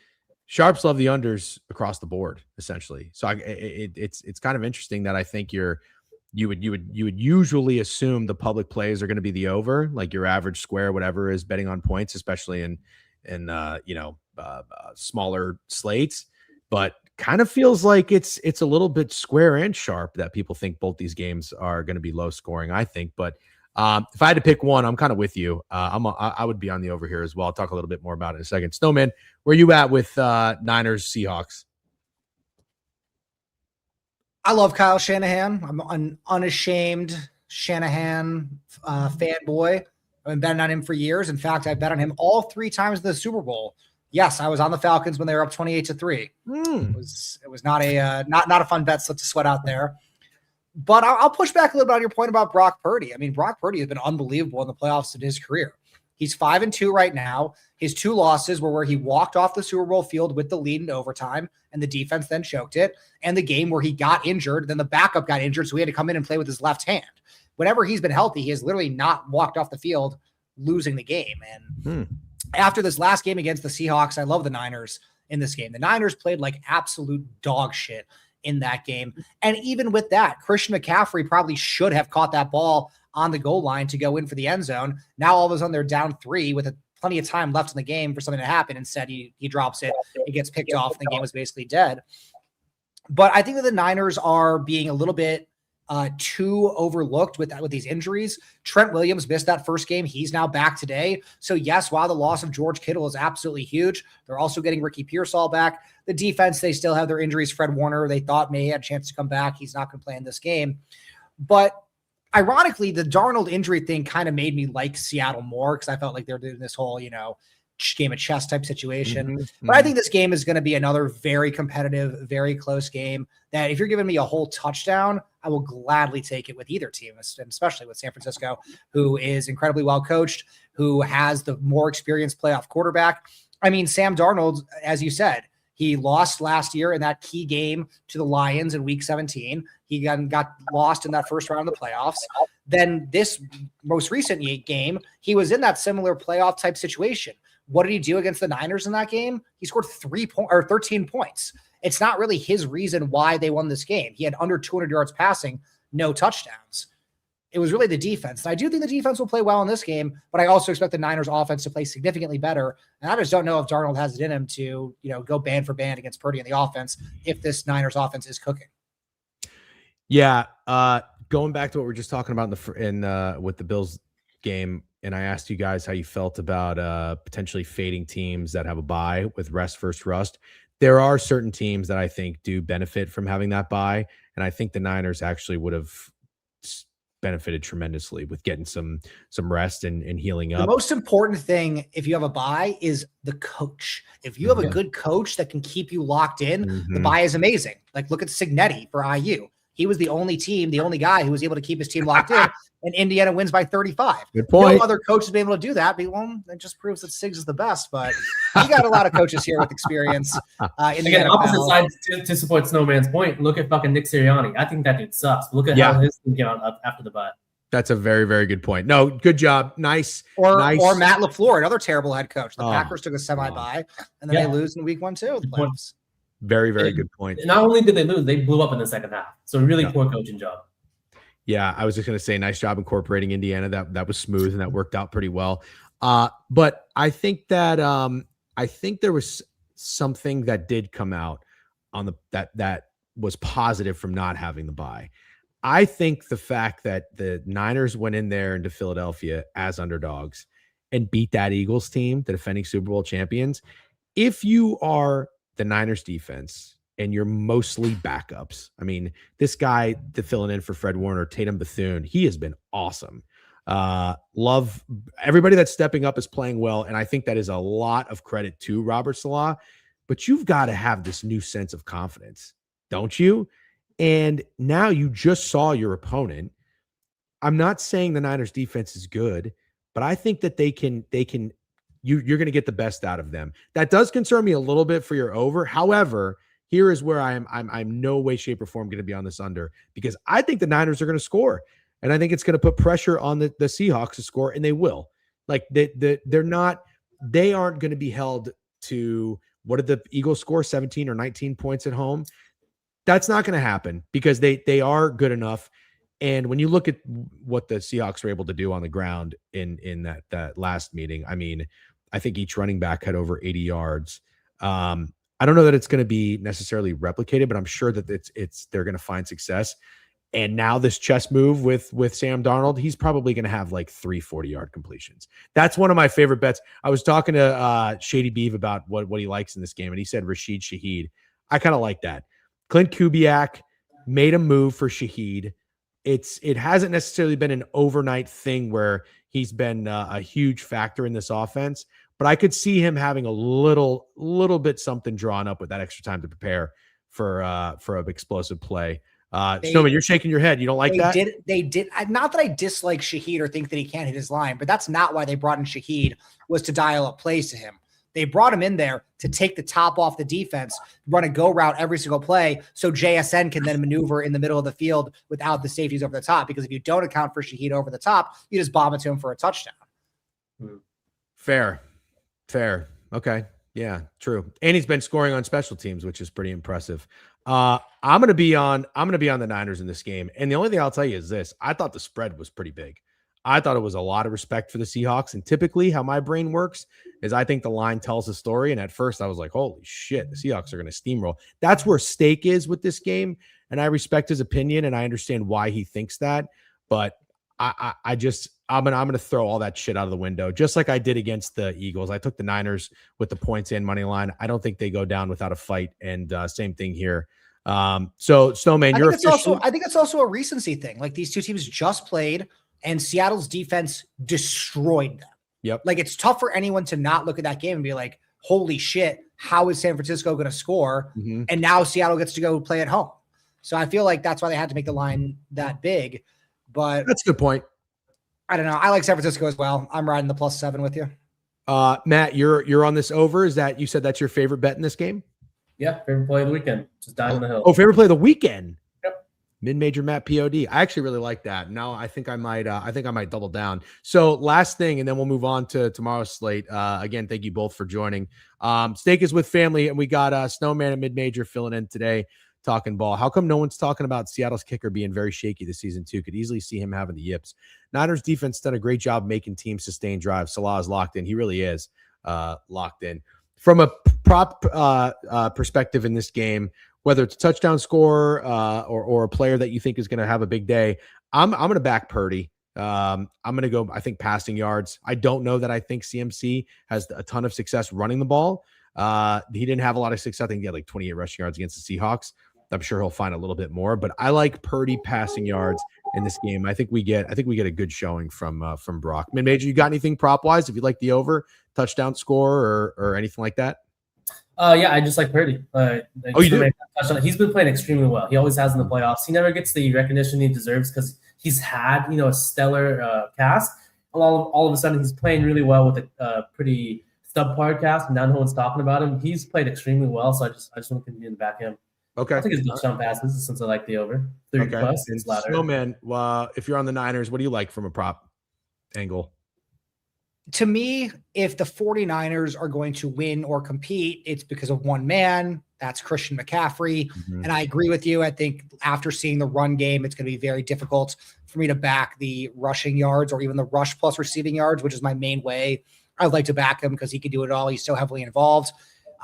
A: sharps love the unders across the board, essentially. So it's kind of interesting that I think you're you would usually assume the public plays are going to be the over, like your average square, whatever is betting on points, especially in smaller slates. But kind of feels like it's a little bit square and sharp that people think both these games are going to be low scoring, I think. But if I had to pick one, I'm kind of with you. I would be on the over here as well. I'll talk a little bit more about it in a second. Snowman, where are you at with Niners Seahawks?
C: I love Kyle Shanahan. I'm an unashamed Shanahan fanboy. I've been betting on him for years. In fact, I bet on him all 3 times in the Super Bowl. Yes, I was on the Falcons when they were up 28-3. It was not a fun bet to sweat out there. But I'll push back a little bit on your point about Brock Purdy. I mean, Brock Purdy has been unbelievable in the playoffs in his career. He's 5-2 right now. His 2 losses were where he walked off the Super Bowl field with the lead in overtime, and the defense then choked it. And the game where he got injured, then the backup got injured, so he had to come in and play with his left hand. Whenever he's been healthy, he has literally not walked off the field losing the game. And after this last game against the Seahawks, I love the Niners in this game. The Niners played like absolute dog shit in that game. And even with that, Christian McCaffrey probably should have caught that ball on the goal line to go in for the end zone. Now all of a sudden they're down 3 with plenty of time left in the game for something to happen. Instead, he drops it. It gets picked off. And the game was basically dead. But I think that the Niners are being a little bit too overlooked with these injuries. Trent Williams missed that first game. He's now back today. So yes, while the loss of George Kittle is absolutely huge, they're also getting Ricky Pearsall back. The defense, they still have their injuries. Fred Warner, they thought may have a chance to come back. He's not going to play in this game. But ironically, the Darnold injury thing kind of made me like Seattle more because I felt like they're doing this whole, game of chess type situation. But I think this game is going to be another very competitive, very close game that if you're giving me a whole touchdown, I will gladly take it with either team, especially with San Francisco, who is incredibly well coached, who has the more experienced playoff quarterback. I mean, Sam Darnold, as you said, he lost last year in that key game to the Lions in week 17. He got lost in that first round of the playoffs. Then this most recent game, he was in that similar playoff type situation. What did he do against the Niners in that game? He scored 13 points. It's not really his reason why they won this game. He had under 200 yards passing, no touchdowns. It was really the defense. And I do think the defense will play well in this game, but I also expect the Niners offense to play significantly better. And I just don't know if Darnold has it in him to, go band for band against Purdy in the offense if this Niners offense is cooking.
A: Yeah. Going back to what we were just talking about with the Bills game, and I asked you guys how you felt about potentially fading teams that have a bye with rest versus rust. There are certain teams that I think do benefit from having that bye, and I think the Niners actually would have benefited tremendously with getting some rest and healing up.
C: The most important thing if you have a bye is the coach. If you have a good coach that can keep you locked in, the bye is amazing. Like look at Cignetti for IU. He was the only guy who was able to keep his team locked in, and Indiana wins by 35.
A: Good point.
C: No other coach has been able to do that. Well, that just proves that Siggs is the best, but you got a lot of coaches here with experience in the NFL.
B: Opposite side to support Snowman's point, look at fucking Nick Sirianni. I think that dude sucks. Look at how his team came out after the bye.
A: That's a very, very good point. No, good job. Nice.
C: Or Matt LaFleur, another terrible head coach. The Packers took a semi-bye, and then they lose in week 1 too. The playoffs.
A: Very, very good point.
B: Not only did they lose, they blew up in the second half. So really poor coaching job.
A: Yeah, I was just going to say, nice job incorporating Indiana. That was smooth and that worked out pretty well. But I think that there was something that did come out on that was positive from not having the bye. I think the fact that the Niners went in there into Philadelphia as underdogs and beat that Eagles team, the defending Super Bowl champions. If you are the Niners defense and you're mostly backups. I mean, this guy to filling in for Fred Warner, Tatum Bethune, he has been awesome. Love everybody that's stepping up is playing well. And I think that is a lot of credit to Robert Saleh, but you've got to have this new sense of confidence, don't you? And now you just saw your opponent. I'm not saying the Niners defense is good, but I think that you're going to get the best out of them. That does concern me a little bit for your over. However, here is where I'm no way, shape, or form going to be on this under, because I think the Niners are going to score, and I think it's going to put pressure on the Seahawks to score, and they will. Like they aren't going to be held to, what did the Eagles score, 17 or 19 points at home? That's not going to happen because they are good enough. And when you look at what the Seahawks were able to do on the ground in that last meeting, I mean, I think each running back had over 80 yards. I don't know that it's going to be necessarily replicated, but I'm sure that they're going to find success. And now this chess move with Sam Darnold, he's probably going to have like 3 40-yard completions. That's one of my favorite bets. I was talking to Shady Beeve about what he likes in this game, and he said Rashid Shaheed. I kind of like that. Clint Kubiak made a move for Shaheed. It hasn't necessarily been an overnight thing where he's been a huge factor in this offense, but I could see him having a little bit something drawn up with that extra time to prepare for an explosive play. Snowman, you're shaking your head. You don't like that?
C: They did. Not that I dislike Shaheed or think that he can't hit his line, but that's not why they brought in Shaheed, was to dial up plays to him. They brought him in there to take the top off the defense, run a go route every single play, so JSN can then maneuver in the middle of the field without the safeties over the top. Because if you don't account for Shaheed over the top, you just bomb it to him for a touchdown.
A: Fair. Okay. Yeah, true. And he's been scoring on special teams, which is pretty impressive. I'm gonna be on the Niners in this game. And the only thing I'll tell you is this: I thought the spread was pretty big. I thought it was a lot of respect for the Seahawks. And typically how my brain works is I think the line tells a story. And at first I was like, holy shit, the Seahawks are going to steamroll. That's where Steak is with this game. And I respect his opinion and I understand why he thinks that. But I'm going to throw all that shit out of the window, just like I did against the Eagles. I took the Niners with the points and money line. I don't think they go down without a fight. And same thing here. So Snowman, I
C: think it's also a recency thing. Like these two teams just played, and Seattle's defense destroyed them.
A: Yep.
C: Like it's tough for anyone to not look at that game and be like, holy shit, how is San Francisco going to score?
A: Mm-hmm.
C: And now Seattle gets to go play at home. So I feel like that's why they had to make the line that big. But
A: that's a good point.
C: I don't know. I like San Francisco as well. I'm riding the +7 with you.
A: Matt, you're on this over. Is that, you said that's your favorite bet in this game?
B: Yeah, favorite play of the weekend. Just down the hill.
A: Oh, favorite play of the weekend.
B: Yep.
A: MidMajorMatt POD. I actually really like that. Now I think I might double down. So last thing, and then we'll move on to tomorrow's slate. Again, thank you both for joining. Steak is with family, and we got Snowman and Mid-Major filling in today, talking ball. How come no one's talking about Seattle's kicker being very shaky this season too? Could easily see him having the yips. Niners defense done a great job making teams sustain drives. Salah is locked in. He really is locked in. From a prop perspective in this game, whether it's a touchdown score or a player that you think is going to have a big day, I'm going to back Purdy. I'm going to go, I think, passing yards. I don't know that I think CMC has a ton of success running the ball. He didn't have a lot of success. I think he had like 28 rushing yards against the Seahawks. I'm sure he'll find a little bit more, but I like Purdy passing yards in this game. I think we get a good showing from Brock. Mid-Major, you got anything prop wise? If you like the over, touchdown score or anything like that?
B: Yeah, I just like Purdy.
A: You do?
B: He's been playing extremely well. He always has in the playoffs. He never gets the recognition he deserves because he's had a stellar cast. All of a sudden, he's playing really well with a pretty subpar cast, and now no one's talking about him. He's played extremely well, so I just want to continue to back him.
A: Okay.
B: I think his touchdown passes, since I like the over 3 plus.
A: And Snowman, if you're on the Niners, what do you like from a prop angle?
C: To me, if the 49ers are going to win or compete, it's because of one man. That's Christian McCaffrey. Mm-hmm. And I agree with you. I think after seeing the run game, it's going to be very difficult for me to back the rushing yards or even the rush plus receiving yards, which is my main way. I'd like to back him because he can do it all. He's so heavily involved.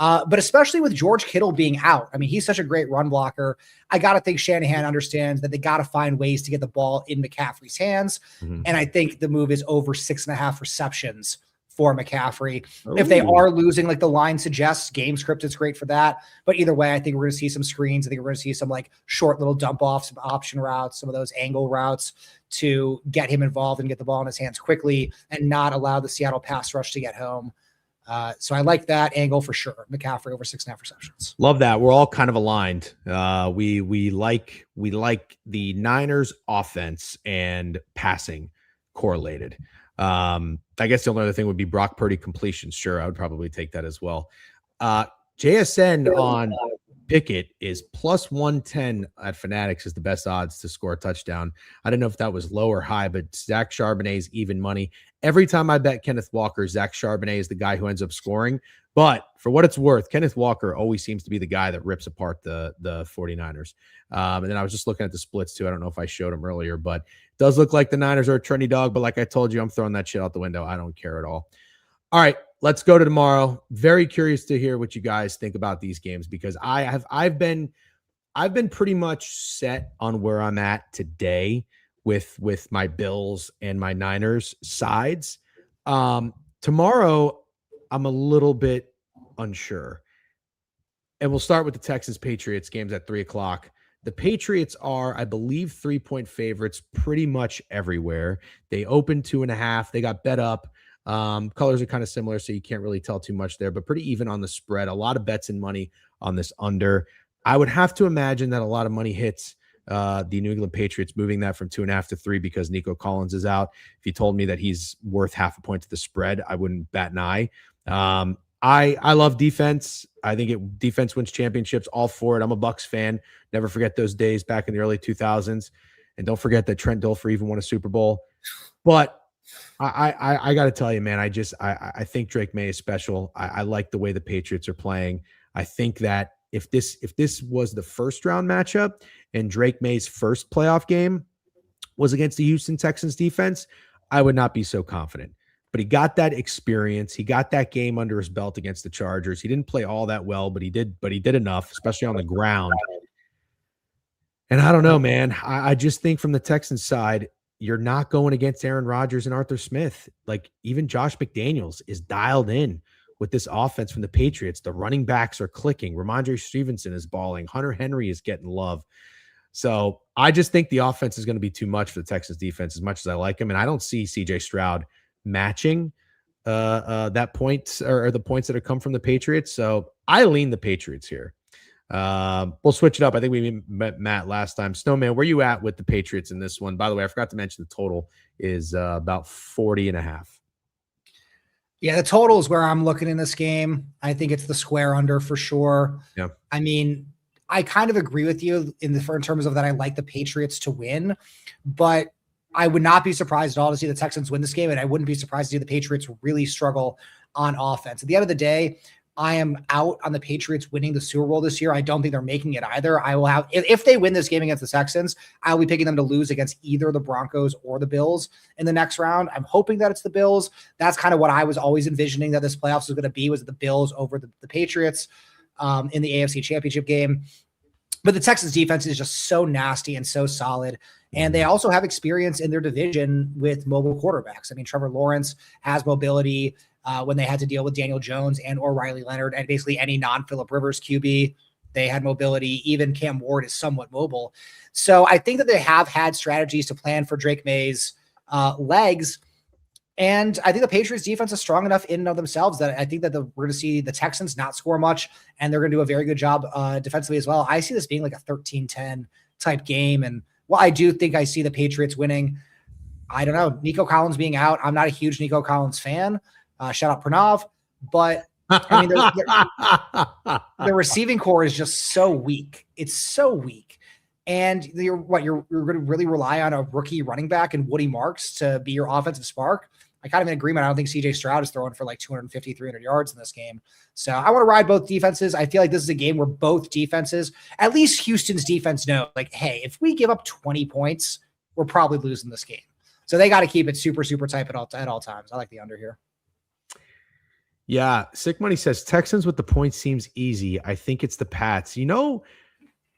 C: But especially with George Kittle being out, I mean, he's such a great run blocker. I got to think Shanahan understands that they got to find ways to get the ball in McCaffrey's hands. Mm-hmm. And I think the move is over 6.5 receptions for McCaffrey. Ooh. If they are losing, like the line suggests, game script is great for that. But either way, I think we're going to see some screens. I think we're going to see some like short little dump offs, some option routes, some of those angle routes to get him involved and get the ball in his hands quickly and not allow the Seattle pass rush to get home. So I like that angle for sure. McCaffrey over 6.5 receptions.
A: Love that. We're all kind of aligned. We like the Niners offense and passing correlated. I guess the only other thing would be Brock Purdy completion. Sure, I would probably take that as well. JSN on Pikkit is plus 110 at Fanatics is the best odds to score a touchdown. I don't know if that was low or high, but Zach Charbonnet's even money. Every time I bet Kenneth Walker, Zach Charbonnet is the guy who ends up scoring. But for what it's worth, Kenneth Walker always seems to be the guy that rips apart the 49ers. And then I was just looking at the splits too. I don't know if I showed them earlier, but it does look like the Niners are a trendy dog. But like I told you, I'm throwing that shit out the window. I don't care at all. All right, let's go to tomorrow. Very curious to hear what you guys think about these games, because I've been pretty much set on where I'm at today with my Bills and my Niners sides. Tomorrow, I'm a little bit unsure. And we'll start with the Texans-Patriots games at 3:00. The Patriots are, I believe, 3-point favorites pretty much everywhere. They opened 2.5. They got bet up. Colors are kind of similar, so you can't really tell too much there, but pretty even on the spread. A lot of bets and money on this under. I would have to imagine that a lot of money hits the New England Patriots, moving that from 2.5 to 3 because Nico Collins is out. If you told me that he's worth 0.5 point to the spread, I wouldn't bat an eye. I love defense. I think defense wins championships. All for it. I'm a Bucs fan. Never forget those days back in the early 2000s. And don't forget that Trent Dilfer even won a Super Bowl. But I got to tell you, man, I think Drake May is special. I like the way the Patriots are playing. I think that if this was the first round matchup and Drake May's first playoff game was against the Houston Texans defense, I would not be so confident. But he got that experience. He got that game under his belt against the Chargers. He didn't play all that well, but he did enough, especially on the ground. And I don't know, man. I just think from the Texans side, you're not going against Aaron Rodgers and Arthur Smith. Like, even Josh McDaniels is dialed in with this offense from the Patriots. The running backs are clicking. Ramondre Stevenson is balling. Hunter Henry is getting love. So I just think the offense is going to be too much for the Texans defense, as much as I like him. And I don't see CJ Stroud matching that point or the points that have come from the Patriots. So I lean the Patriots here. We'll switch it up. I think we met Matt last time. Snowman, where you at with the Patriots in this one? By the way, I forgot to mention the total is about 40.5.
C: Yeah, the total is where I'm looking in this game. I think it's the square under for sure.
A: Yeah.
C: I mean, I kind of agree with you in terms of that. I like the Patriots to win, but I would not be surprised at all to see the Texans win this game, and I wouldn't be surprised to see the Patriots really struggle on offense. At the end of the day, I am out on the Patriots winning the Super Bowl this year. I don't think they're making it either. I will have, if they win this game against the Texans, I'll be picking them to lose against either the Broncos or the Bills in the next round. I'm hoping that it's the Bills. That's kind of what I was always envisioning that this playoffs was going to be, was the Bills over the Patriots in the AFC Championship game. But the Texans defense is just so nasty and so solid. And they also have experience in their division with mobile quarterbacks. I mean, Trevor Lawrence has mobility. When they had to deal with Daniel Jones and or Riley Leonard and basically any non-Phillip Rivers QB, they had mobility. Even Cam Ward is somewhat mobile. So I think that they have had strategies to plan for Drake May's legs. And I think the Patriots defense is strong enough in and of themselves that I think that we're going to see the Texans not score much, and they're going to do a very good job defensively as well. I see this being like a 13-10 type game. And while I do think I see the Patriots winning, I don't know. Nico Collins being out, I'm not a huge Nico Collins fan. Shout out Pranav. But I mean, the receiving core is just so weak. It's so weak. And you're going to really rely on a rookie running back and Woody Marks to be your offensive spark. I kind of in agreement. I don't think CJ Stroud is throwing for like 250, 300 yards in this game. So I want to ride both defenses. I feel like this is a game where both defenses, at least Houston's defense, know, like, hey, if we give up 20 points, we're probably losing this game. So they got to keep it super, super tight at all times. I like the under here.
A: Yeah. Sick Money says Texans with the points seems easy. I think it's the Pats. You know,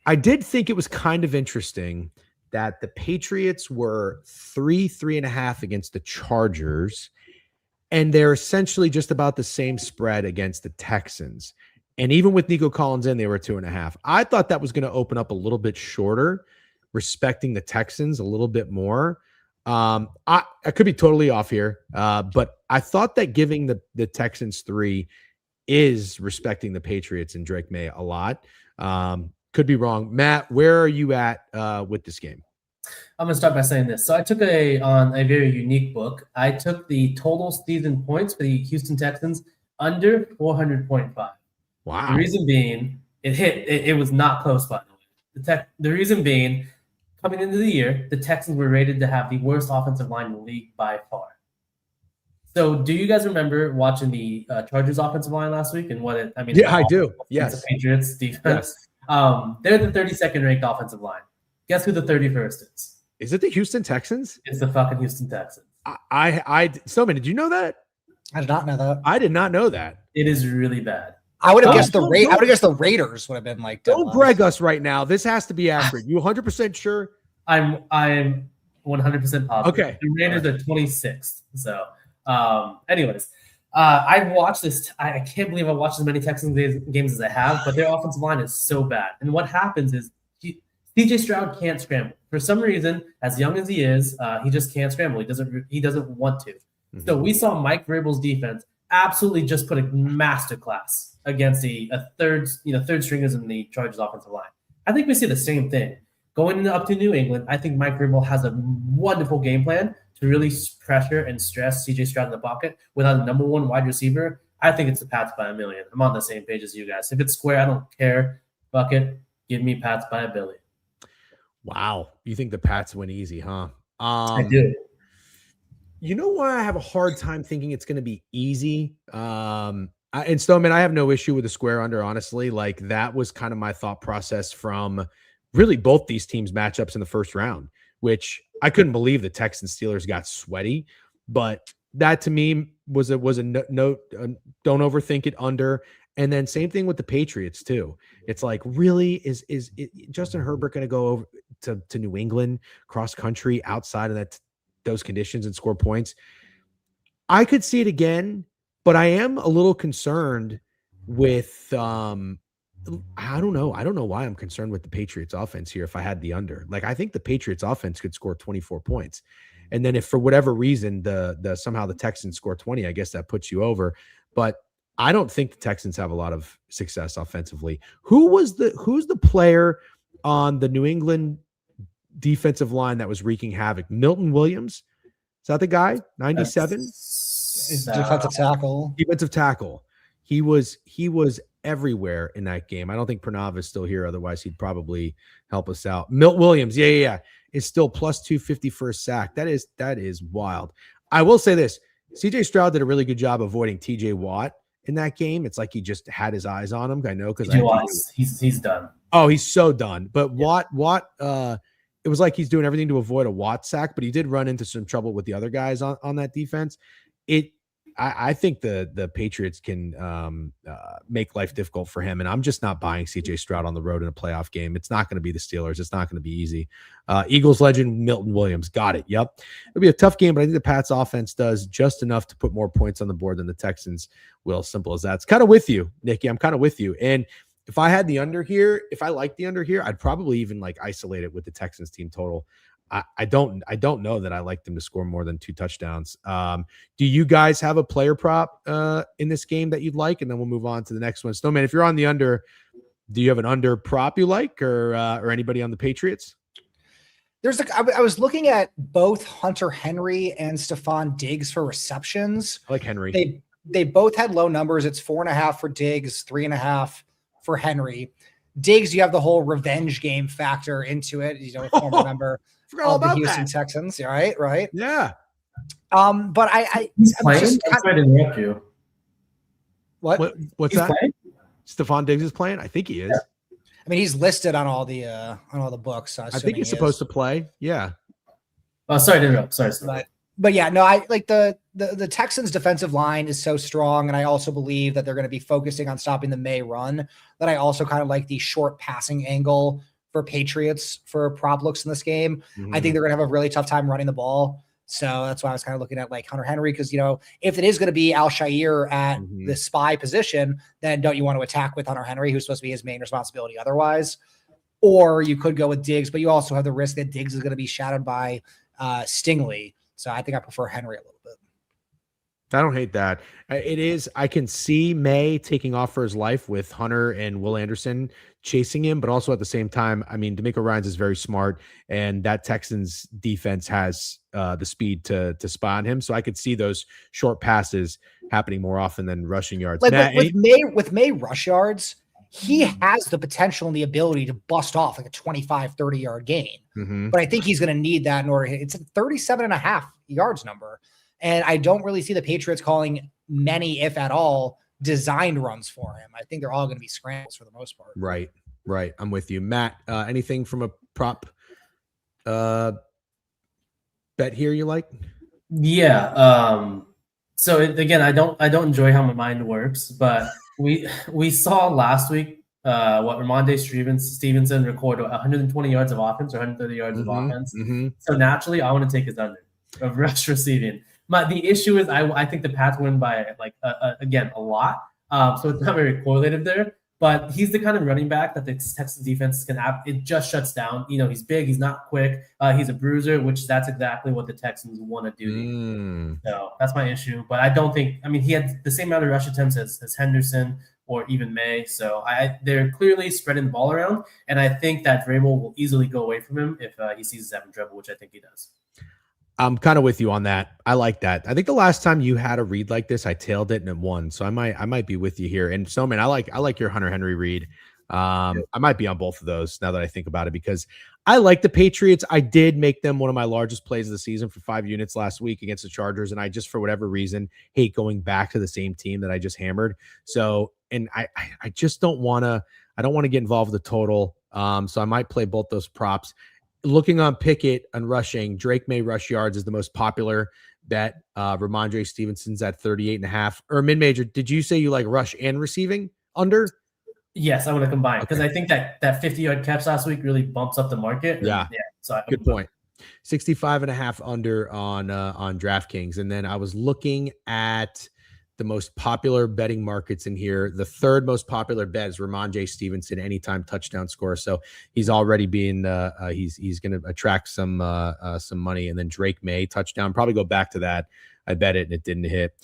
A: I did think it was kind of interesting that the Patriots were 3.5 against the Chargers, and they're essentially just about the same spread against the Texans. And even with Nico Collins in, they were 2.5. I thought that was going to open up a little bit shorter, respecting the Texans a little bit more. I could be totally off here, but I thought that giving the Texans 3 is respecting the Patriots and Drake May a lot. Could be wrong. Matt, where are you at with this game?
B: I'm going to start by saying this. So I took on a very unique book. I took the total season points for the Houston Texans under 400.5.
A: Wow.
B: The reason being, it was not close, by the way. The reason being, coming into the year, the Texans were rated to have the worst offensive line in the league by far. So, do you guys remember watching the Chargers offensive line last week and what it? I mean,
A: Yeah, I do. Yes.
B: The Patriots defense.
A: Yes.
B: They're the 32nd ranked offensive line. Guess who the 31st is?
A: Is it the Houston Texans?
B: It's the fucking Houston Texans.
A: Snowman, did you know that?
C: I did not know that.
A: I did not know that.
B: It is really bad.
C: I would have guessed the Raiders would have been like.
A: Don't brag us right now. This has to be accurate. You 100% sure?
B: I'm 100% positive.
A: Okay.
B: The Raiders are 26th. So, anyways, I've watched this. I can't believe I watched as many Texans games as I have, but their offensive line is so bad. And what happens is CJ Stroud can't scramble for some reason. As young as he is, he just can't scramble. He doesn't want to. Mm-hmm. So we saw Mike Vrabel's defense absolutely just put a masterclass against a third stringers in the Chargers offensive line. I think we see the same thing going up to New England. I think Mike Vrabel has a wonderful game plan to really pressure and stress CJ Stroud in the pocket without a number one wide receiver. I think it's the Pats by a million. I'm on the same page as you guys. If it's square, I don't care. Fuck it. Give me Pats by a billion.
A: Wow. You think the Pats win easy, huh?
B: I do.
A: You know why I have a hard time thinking it's going to be easy? And Snowman, I have no issue with the square under, honestly. Like, that was kind of my thought process from really both these teams' matchups in the first round, which I couldn't believe the Texans Steelers got sweaty. But that to me was a note. Don't overthink it under. And then same thing with the Patriots too. It's like, really, is Justin Herbert going to go over to New England cross country outside of those conditions and score points? I could see it again, but I am a little concerned with I don't know why I'm concerned with the Patriots offense here. If I had the under, like, I think the Patriots offense could score 24 points. And then if for whatever reason somehow the Texans score 20, I guess that puts you over. But I don't think the Texans have a lot of success offensively. Who's the player on the New England defensive line that was wreaking havoc? Milton Williams? Is that the guy? 97?
C: Defensive tackle.
A: Defensive tackle. He was everywhere in that game. I don't think Pranav is still here. Otherwise, he'd probably help us out. Milt Williams, yeah, is still plus 250 for a sack. That is wild. I will say this: CJ Stroud did a really good job avoiding TJ Watt in that game. It's like he just had his eyes on him. I know because
B: he's done.
A: Oh, he's so done. But yeah. Watt, it was like he's doing everything to avoid a Watt sack, but he did run into some trouble with the other guys on that defense. I think the Patriots can make life difficult for him, and I'm just not buying CJ Stroud on the road in a playoff game. It's not going to be the Steelers. It's not going to be easy. Eagles legend Milton Williams. Got it. Yep. It'll be a tough game, but I think the Pats offense does just enough to put more points on the board than the Texans will. Simple as that. It's kind of with you, Nikki. I'm kind of with you. And if I had the under here, if I like the under here, I'd probably even like isolate it with the Texans team total. I don't know that I like them to score more than 2 touchdowns. Do you guys have a player prop in this game that you'd like? And then we'll move on to the next one. Snowman, if you're on the under, do you have an under prop you like, or anybody on the Patriots?
C: I was looking at both Hunter Henry and Stephon Diggs for receptions.
A: I like Henry.
C: They both had low numbers. It's 4.5 for Diggs, 3.5 for Henry. Diggs, you have the whole revenge game factor into it. You know, a former member of the Houston Texans, right?
A: Yeah.
C: But
B: he's playing. I'm trying to interrupt you.
A: What's
B: he's
A: that?
B: Playing?
A: Stephon Diggs is playing. I think he is.
C: Yeah. I mean, he's listed on all the books. So
A: I think he's supposed to play. Yeah.
B: Oh, sorry to interrupt. Sorry.
C: But yeah, no, I like the Texans defensive line is so strong. And I also believe that they're going to be focusing on stopping the May run, that I also kind of like the short passing angle for Patriots for prop looks in this game. Mm-hmm. I think they're going to have a really tough time running the ball. So that's why I was kind of looking at like Hunter Henry, because, you know, if it is going to be Al-Shaair at the spy position, then don't you want to attack with Hunter Henry, who's supposed to be his main responsibility otherwise? Or you could go with Diggs, but you also have the risk that Diggs is going to be shadowed by Stingley. So I think I prefer Henry a little bit.
A: I don't hate that. It is. I can see May taking off for his life with Hunter and Will Anderson chasing him, but also at the same time, I mean, DeMeco Ryans is very smart, and that Texans defense has the speed to spy on him. So I could see those short passes happening more often than rushing yards.
C: Like with May rush yards, he has the potential and the ability to bust off like a 25, 30-yard gain. Mm-hmm. But I think he's going to need that in order. It's a 37.5 yards number. And I don't really see the Patriots calling many, if at all, designed runs for him. I think they're all going to be scrambles for the most part.
A: Right. I'm with you. Matt, anything from a prop bet here you like?
B: Yeah. So again, I don't enjoy how my mind works, but we saw last week what Ramondre Stevenson recorded 120 yards of offense or 130 yards of offense. So naturally, I want to take his under of rush receiving. The issue is I think the Pats win by again a lot. So it's not very correlated there. But he's the kind of running back that the Texans defense can have. It just shuts down. He's big. He's not quick. He's a bruiser, which that's exactly what the Texans want to do. So that's my issue. But I don't think – he had the same amount of rush attempts as Henderson or even May. So they're clearly spreading the ball around. And I think that Vrabel will easily go away from him if he sees he's having trouble, which I think he does.
A: I'm kind of with you on that. I like that. I think the last time you had a read like this, I tailed it and it won. So I might be with you here. And Snowman, I like your Hunter Henry read. I might be on both of those now that I think about it, because I like the Patriots. I did make them one of my largest plays of the season for 5 units last week against the Chargers. And I just, for whatever reason, hate going back to the same team that I just hammered. So, and I just don't want to get involved with the total. So I might play both those props. Looking on Pikkit and rushing, Drake May rush yards is the most popular bet. Ramondre Stevenson's at 38.5. Or mid-major, did you say you like rush and receiving under?
B: Yes, I want to combine because I think that 50-yard catch last week really bumps up the market.
A: Yeah.
B: So
A: good point. 65.5 under on DraftKings. And then I was looking at the most popular betting markets in here. The third most popular bet is Ramondre Stevenson anytime touchdown score. So he's already being he's going to attract some money. And then Drake May touchdown. Probably go back to that. I bet it and it didn't hit.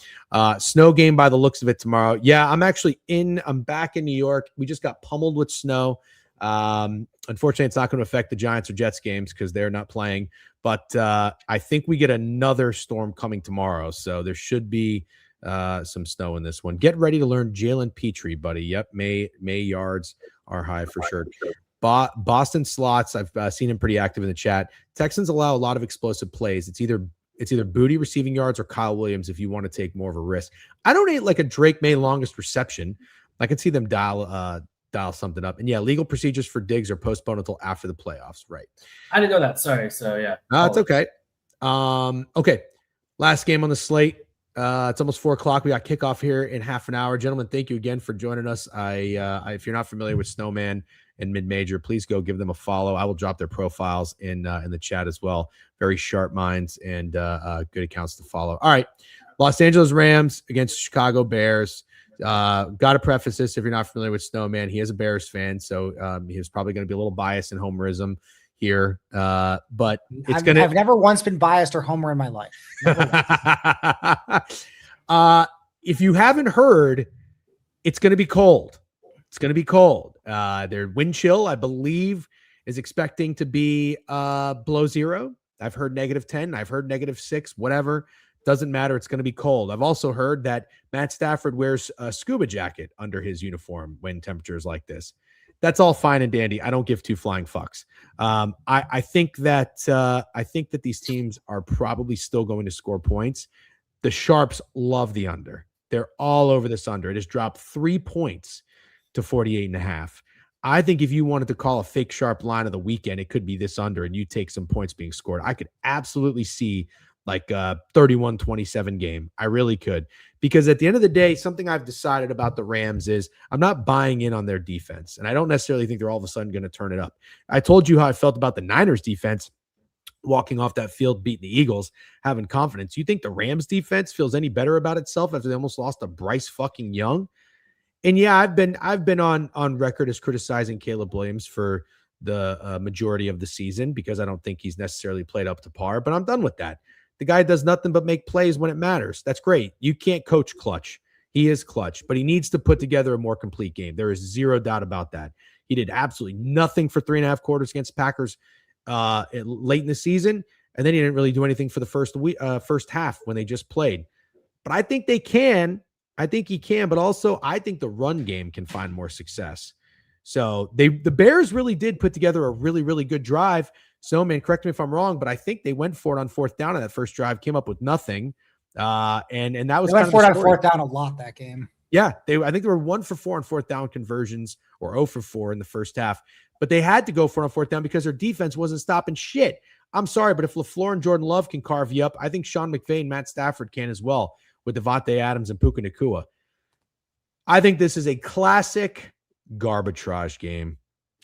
A: Snow game by the looks of it tomorrow. Yeah, I'm back in New York. We just got pummeled with snow. Unfortunately, it's not going to affect the Giants or Jets games because they're not playing. But I think we get another storm coming tomorrow. So there should be some snow in this one. Get ready to learn Jalen Petrie, buddy. Yep, May yards are high for sure. Boston slots, I've seen him pretty active in the chat. Texans allow a lot of explosive plays. It's either Booty receiving yards or Kyle Williams if you want to take more of a risk. I don't hate like a Drake May longest reception. I could see them dial something up. And yeah, legal procedures for Diggs are postponed until after the playoffs. Right.
B: I didn't know that. Sorry. So yeah.
A: It's okay. Okay. Last game on the slate. It's almost 4:00. We got kickoff here in half an hour. Gentlemen, thank you again for joining us. If you're not familiar with Snowman and MidMajor, please go give them a follow. I will drop their profiles in the chat as well. Very sharp minds and good accounts to follow. All right. Los Angeles Rams against Chicago Bears. Got to preface this, if you're not familiar with Snowman, he is a Bears fan, so he was probably going to be a little biased in homerism here, but I've
C: never once been biased or homer in my life.
A: If you haven't heard, it's going to be cold. It's going to be cold. Their wind chill, I believe, is expecting to be below 0. I've heard -10. I've heard -6. Whatever. Doesn't matter. It's going to be cold. I've also heard that Matt Stafford wears a scuba jacket under his uniform when temperatures like this. That's all fine and dandy. I don't give two flying fucks. I think that these teams are probably still going to score points. The Sharps love the under. They're all over this under. It has dropped 3 points to 48.5. I think if you wanted to call a fake sharp line of the weekend, it could be this under, and you take some points being scored. I could absolutely see like a 31-27 game. I really could. Because at the end of the day, something I've decided about the Rams is I'm not buying in on their defense. And I don't necessarily think they're all of a sudden going to turn it up. I told you how I felt about the Niners defense walking off that field, beating the Eagles, having confidence. You think the Rams defense feels any better about itself after they almost lost to Bryce fucking Young? And yeah, I've been on record as criticizing Caleb Williams for the majority of the season because I don't think he's necessarily played up to par, but I'm done with that. The guy does nothing but make plays when it matters. That's great. You can't coach clutch. He is clutch, but he needs to put together a more complete game. There is zero doubt about that. He did absolutely nothing for 3.5 quarters against Packers late in the season, and then he didn't really do anything for the first half when they just played. But I think they can. I think he can, but also I think the run game can find more success. So the Bears really did put together a really, really good drive. So, man, correct me if I'm wrong, but I think they went for it on 4th down on that first drive, came up with nothing. And that was
C: They
A: kind
C: went
A: of
C: for
A: the
C: it on
A: story.
C: fourth down a lot that game.
A: Yeah, I think they were 1 for 4 on fourth down conversions, or 0 for 4 in the first half. But they had to go for it on fourth down because their defense wasn't stopping shit. I'm sorry, but if LaFleur and Jordan Love can carve you up, I think Sean McVay and Matt Stafford can as well with Devontae Adams and Puka Nacua. I think this is a classic arbitrage game.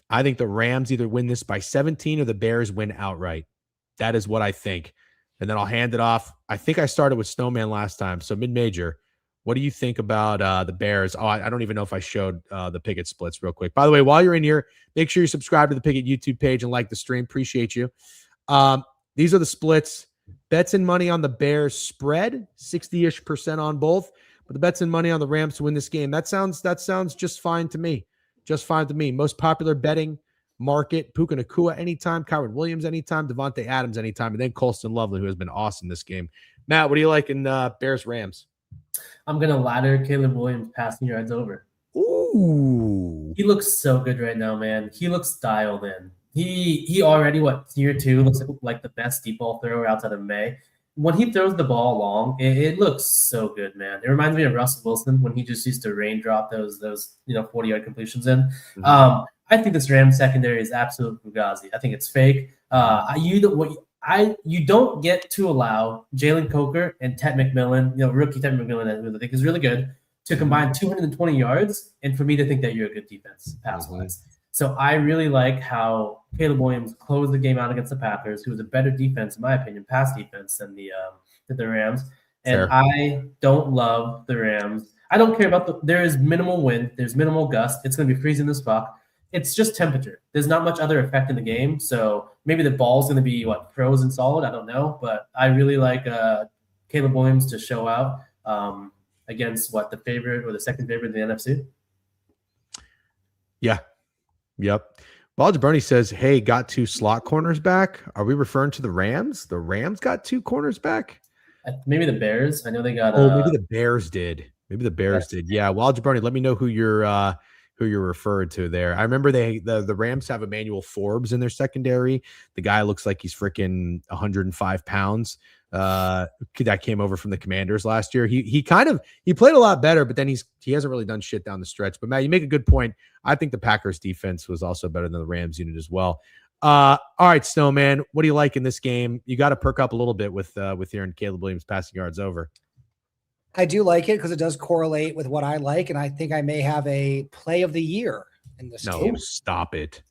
A: I think the Rams either win this by 17 or the Bears win outright. That is what I think. And then I'll hand it off. I think I started with Snowman last time. So mid-major, what do you think about the Bears? Oh, I don't even know if I showed the Pikkit splits real quick. By the way, while you're in here, make sure you subscribe to the Pikkit YouTube page and like the stream. Appreciate you. These are the splits. Bets and money on the Bears spread, 60-ish% on both. But the bets and money on the Rams to win this game. That sounds just fine to me. Just fine to me. Most popular betting market, Puka Nacua anytime, Kyron Williams anytime, Devontae Adams anytime, and then Colston Lovely, who has been awesome this game. Matt, what do you like in Bears-Rams?
B: I'm going to ladder Caleb Williams passing yards over.
A: Ooh.
B: He looks so good right now, man. He looks dialed in. He already, year 2, looks like the best deep ball thrower outside of May. When he throws the ball long, it looks so good, man. It reminds me of Russell Wilson when he just used to raindrop those 40-yard completions in. Mm-hmm. I think this Rams secondary is absolute fugazi. I think it's fake. You don't get to allow Jalen Coker and Ted McMillan, rookie Ted McMillan, I think is really good, to combine 220 yards, and for me to think that you're a good defense pass-wise. Mm-hmm. So I really like how Caleb Williams closed the game out against the Packers, who was a better defense, in my opinion, pass defense than the Rams. And Fair. I don't love the Rams. I don't care about there is minimal wind. There's minimal gust. It's going to be freezing this fuck. It's just temperature. There's not much other effect in the game. So maybe the ball's going to be, frozen solid? I don't know. But I really like Caleb Williams to show out against, the favorite or the second favorite in the NFC?
A: Yeah. Yep. Ball Bernie says, hey, got 2 slot corners back. Are we referring to the Rams? The Rams got 2 corners back?
B: Maybe the Bears. I know they got.
A: Maybe the Bears did. Did. Yeah. Well, Jabroni, let me know who you're referring to there. I remember the Rams have Emmanuel Forbes in their secondary. The guy looks like he's freaking 105 pounds. That came over from the Commanders last year. He played a lot better, but then he hasn't really done shit down the stretch. But Matt, you make a good point. I think the Packers defense was also better than the Rams unit as well. All right, Snowman, what do you like in this game? You got to perk up a little bit with hearing Caleb Williams passing yards over.
C: I do like it because it does correlate with what I like, and I think I may have a play of the year in this game.
A: No, stop it.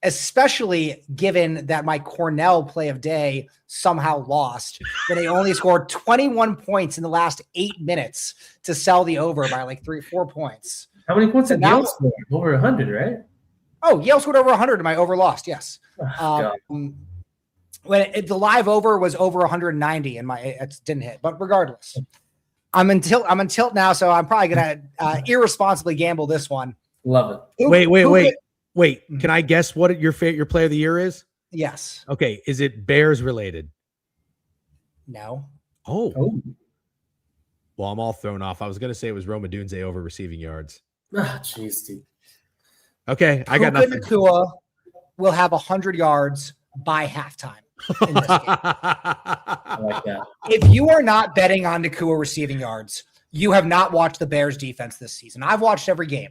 C: Especially given that my Cornell play of day somehow lost, when they only scored 21 points in the last 8 minutes to sell the over by 3-4 points.
B: How many points did Yale score? Over 100, right?
C: Oh, Yale scored over 100 and my over lost, yes. When the live over was over 190 and it didn't hit. But regardless, I'm in tilt now, so I'm probably gonna irresponsibly gamble this one.
B: Love it.
A: Wait. Can I guess what your play of the year is?
C: Yes.
A: Okay. Is it Bears related?
C: No.
A: Oh. Well, I'm all thrown off. I was gonna say it was Roma Dunze over receiving yards.
B: Ah, jeez, dude.
A: Okay, I got nothing.
C: Nacua will have 100 yards by halftime in this game.
B: I like that.
C: If you are not betting on Nacua receiving yards, you have not watched the Bears defense this season. I've watched every game.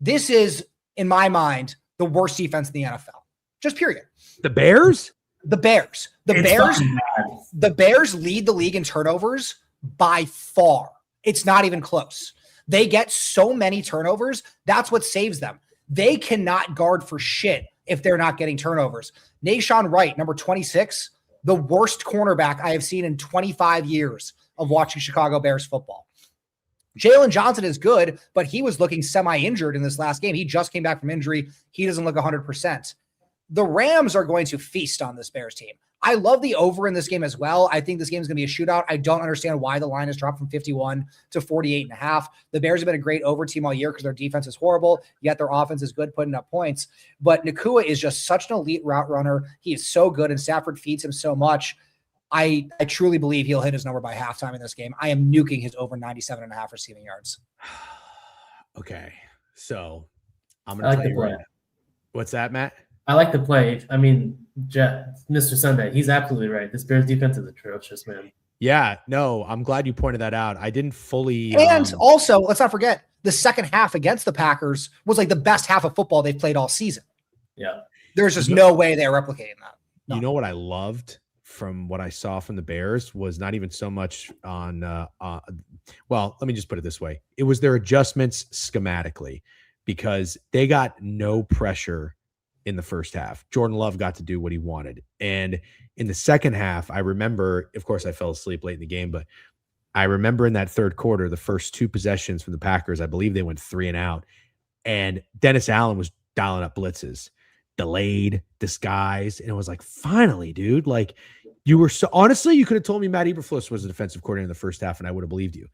C: This is, in my mind, the worst defense in the NFL. Just period.
A: The Bears?
C: The Bears lead the league in turnovers by far. It's not even close. They get so many turnovers. That's what saves them. They cannot guard for shit if they're not getting turnovers. Nahshon Wright, number 26, the worst cornerback I have seen in 25 years of watching Chicago Bears football. Jalen Johnson is good, but he was looking semi-injured in this last game. He just came back from injury. He doesn't look 100%. The Rams are going to feast on this Bears team. I love the over in this game as well. I think this game is going to be a shootout. I don't understand why the line has dropped from 51 to 48.5. The Bears have been a great over team all year because their defense is horrible, yet their offense is good putting up points. But Nacua is just such an elite route runner. He is so good, and Stafford feeds him so much. I truly believe he'll hit his number by halftime in this game. I am nuking his over 97.5 receiving yards.
A: Okay, so I'm going to tell you right now. What's that, Matt?
B: I like the play. I mean, Mr. Sunday, he's absolutely right. This Bears defense is atrocious, man.
A: Yeah, no, I'm glad you pointed that out. I didn't fully.
C: And also, let's not forget, the second half against the Packers was like the best half of football they've played all season.
B: Yeah.
C: There's just no way they're replicating that. No.
A: You know what I loved from what I saw from the Bears was not even so much on, well, let me just put it this way. It was their adjustments schematically because they got no pressure in the first half. Jordan Love got to do what he wanted. And in the second half, I remember, of course, I fell asleep late in the game, but I remember in that third quarter, the first two possessions from the Packers, I believe they went 3 and out. And Dennis Allen was dialing up blitzes, delayed, disguised. And it was like, finally, dude, like you were so honestly, you could have told me Matt Eberflus was a defensive coordinator in the first half and I would have believed you.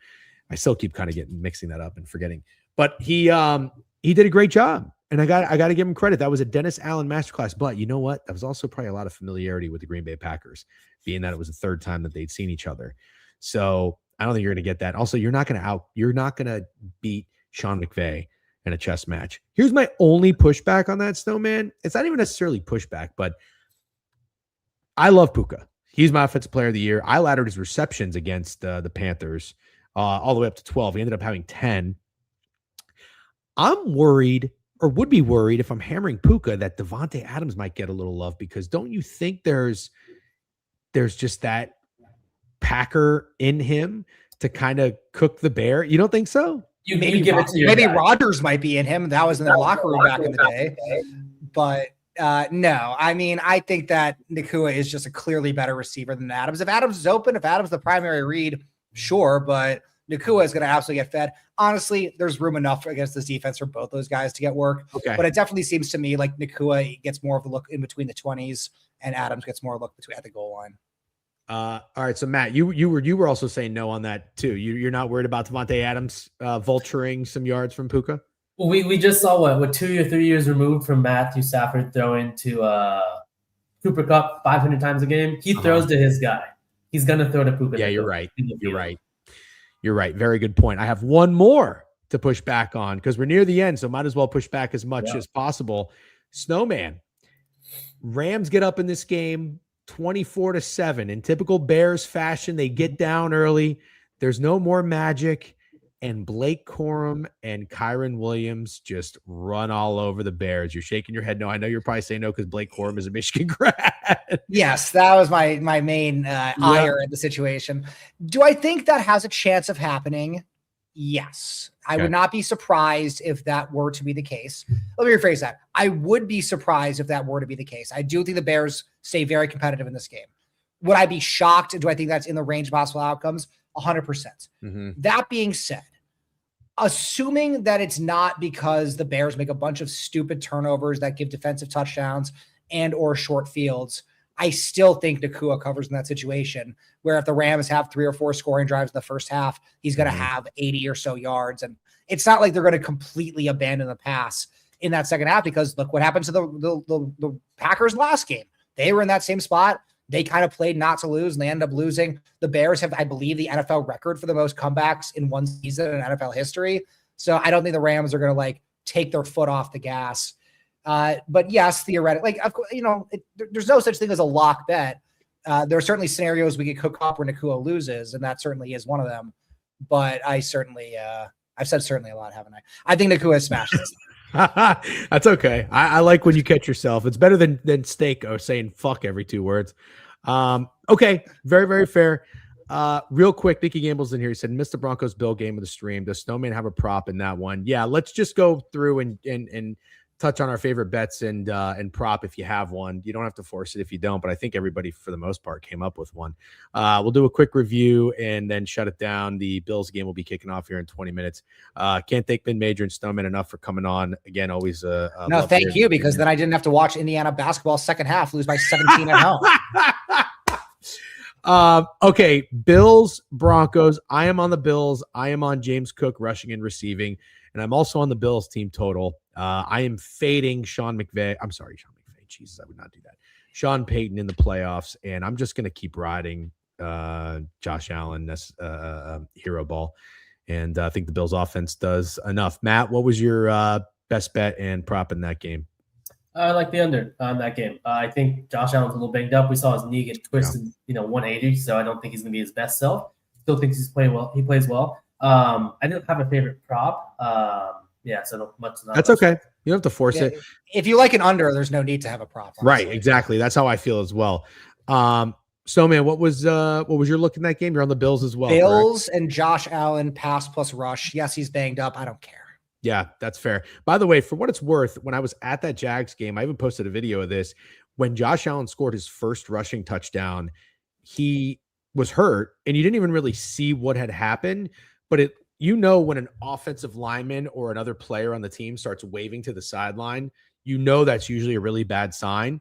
A: I still keep kind of mixing that up and forgetting, but he did a great job. And I got to give him credit. That was a Dennis Allen masterclass. But you know what? That was also probably a lot of familiarity with the Green Bay Packers, being that it was the third time that they'd seen each other. So I don't think you're going to get that. Also, you're not going to beat Sean McVay in a chess match. Here's my only pushback on that, Snowman. It's not even necessarily pushback, but I love Puka. He's my offensive player of the year. I laddered his receptions against the Panthers all the way up to 12. He ended up having 10. I'm worried, or would be worried if I'm hammering Puka, that Devontae Adams might get a little love, because don't you think there's just that Packer in him to kind of cook the bear? You don't think so?
B: Maybe give it to your
C: maybe
B: guy.
C: Rodgers might be in him. That was in their locker room back in the day. But no, I mean, I think that Nacua is just a clearly better receiver than Adams. If Adams is open, if Adams is the primary read, sure, but Nacua is going to absolutely get fed. Honestly, there's room enough against this defense for both those guys to get work.
A: Okay.
C: But it definitely seems to me like Nacua gets more of a look in between the 20s and Adams gets more look at the goal line.
A: All right. So Matt, you were also saying no on that too. You're not worried about Devontae Adams vulturing some yards from Puka?
B: Well, we just saw what 2 or 3 years removed from Matthew Stafford throwing to Cooper Kupp 500 times a game. He throws to his guy. He's gonna throw to Puka.
A: Yeah, you're right. You're right. Very good point. I have one more to push back on because we're near the end, so might as well push back as much as possible. Snowman, Rams get up in this game 24-7 in typical Bears fashion. They get down early. There's no more magic, and Blake Corum and Kyron Williams just run all over the Bears. You're shaking your head no. I know you're probably saying no because Blake Corum is a Michigan grad.
C: Yes, that was my main ire in the situation. Do I think that has a chance of happening? Yes. I would not be surprised if that were to be the case. Let me rephrase that. I would be surprised if that were to be the case. I do think the Bears stay very competitive in this game. Would I be shocked? Do I think that's in the range of possible outcomes? 100%. Mm-hmm. That being said, assuming that it's not because the Bears make a bunch of stupid turnovers that give defensive touchdowns and or short fields, I still think Nacua covers in that situation where if the Rams have 3 or 4 scoring drives in the first half, he's going to have 80 or so yards. And it's not like they're going to completely abandon the pass in that second half, because look what happened to the Packers last game. They were in that same spot. They kind of played not to lose and they ended up losing. The Bears have, I believe, the NFL record for the most comebacks in one season in NFL history. So I don't think the Rams are going to like take their foot off the gas. But yes, theoretically, like, of course, there's no such thing as a lock bet. There are certainly scenarios we could cook up where Nacua loses, and that certainly is one of them. But I certainly, I've said certainly a lot, haven't I? I think Nacua smashed this.
A: That's okay. I like when you catch yourself. It's better than steak or saying fuck every 2 words. Okay. Very, very fair. Real quick, Mickey Gamble's in here. He said, missed the Broncos Bill game of the stream. Does Snowman have a prop in that one? Yeah, let's just go through and touch on our favorite bets and prop if you have one. You don't have to force it if you don't, but I think everybody for the most part came up with one. We'll do a quick review and then shut it down. The Bills game will be kicking off here in 20 minutes. Can't thank MidMajor and Snowman enough for coming on. Again, always
C: no, thank you, because then I didn't have to watch Indiana basketball second half lose by 17 at home.
A: Okay, Bills, Broncos. I am on the Bills. I am on James Cook rushing and receiving, and I'm also on the Bills team total. I am fading Sean McVay. I'm sorry, Sean McVay. Jesus, I would not do that. Sean Payton in the playoffs, and I'm just going to keep riding Josh Allen. That's hero ball, and I think the Bills offense does enough. Matt, what was your best bet and prop in that game?
B: I like the under on that game. I think Josh Allen's a little banged up. We saw his knee get twisted, 180. So I don't think he's going to be his best self. Still thinks he's playing well. He plays well. I didn't have a favorite prop. So much.
A: That's okay. You don't have to force it.
C: If you like an under, there's no need to have a prop.
A: Honestly. Right. Exactly. That's how I feel as well. Snowman, what was your look in that game? You're on the Bills as well.
C: Bills,
A: correct?
C: And Josh Allen pass plus rush. Yes, he's banged up. I don't care.
A: Yeah, that's fair. By the way, for what it's worth, when I was at that Jags game, I even posted a video of this. When Josh Allen scored his first rushing touchdown, he was hurt, and you didn't even really see what had happened. But when an offensive lineman or another player on the team starts waving to the sideline, that's usually a really bad sign.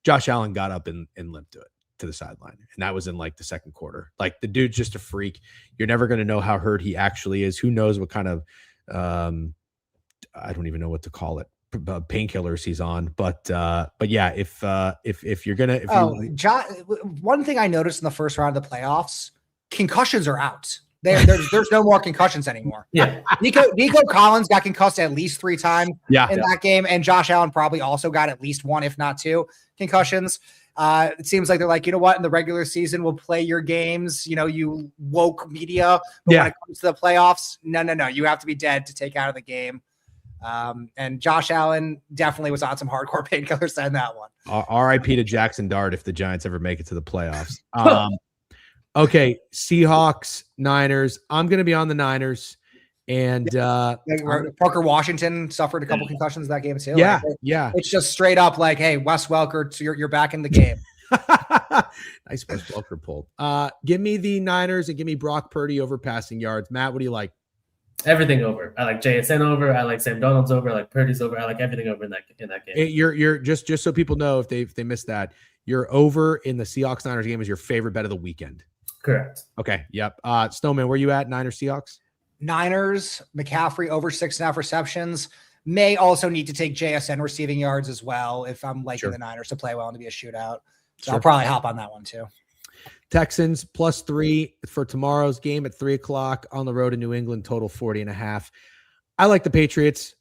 A: Josh Allen got up and limped to the sideline, and that was in like the second quarter. Like, the dude's just a freak. You're never going to know how hurt he actually is. Who knows what kind of I don't even know what to call it, painkillers he's on, but yeah, if you're gonna,
C: one thing I noticed in the first round of the playoffs, concussions are out. There's no more concussions anymore.
B: Yeah,
C: Nico Collins got concussed at least 3 times in that game, and Josh Allen probably also got at least 1, if not 2, concussions. It seems like they're like, you know what, in the regular season, we'll play your games, you woke media. But when it comes to the playoffs, no, you have to be dead to take out of the game. And Josh Allen definitely was on some hardcore painkillers in that one.
A: RIP to Jackson Dart if the Giants ever make it to the playoffs. Okay, Seahawks, Niners. I'm going to be on the Niners. And
C: Parker Washington suffered a couple concussions that game too.
A: Yeah,
C: It's just straight up like, hey, Wes Welker, so you're back in the game.
A: Nice Wes Welker pull. Give me the Niners and give me Brock Purdy over passing yards. Matt, what do you like?
B: Everything over. I like JSN over. I like Sam Donald's over. I like Purdy's over. I like everything over in that game.
A: You're just so people know if they missed that, you're over in the Seahawks Niners game is your favorite bet of the weekend.
B: Correct.
A: Okay. Yep. Snowman, where you at? Niners Seahawks?
C: Niners, McCaffrey over 6.5 receptions. May also need to take JSN receiving yards as well if I'm liking the Niners to play well and to be a shootout. So I'll probably hop on that one too.
A: Texans +3 for tomorrow's game at 3:00 on the road in New England, total 40.5. I like the Patriots.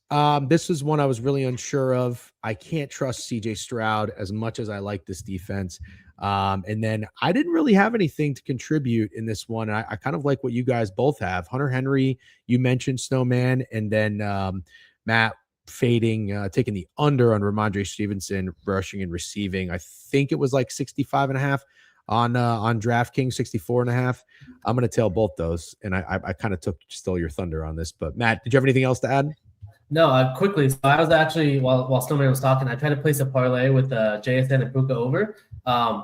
A: This is one I was really unsure of. I can't trust CJ Stroud as much as I like this defense. And then I didn't really have anything to contribute in this one. I kind of like what you guys both have. Hunter Henry, you mentioned Snowman, and then Matt fading, taking the under on Ramondre Stevenson rushing and receiving. I think it was like 65.5 on DraftKings, 64.5. I'm going to tail both those. And I kind of stole your thunder on this, but Matt, did you have anything else to add?
B: No, quickly. So I was actually, while Snowman was talking, I tried to place a parlay with JSN and Puka over.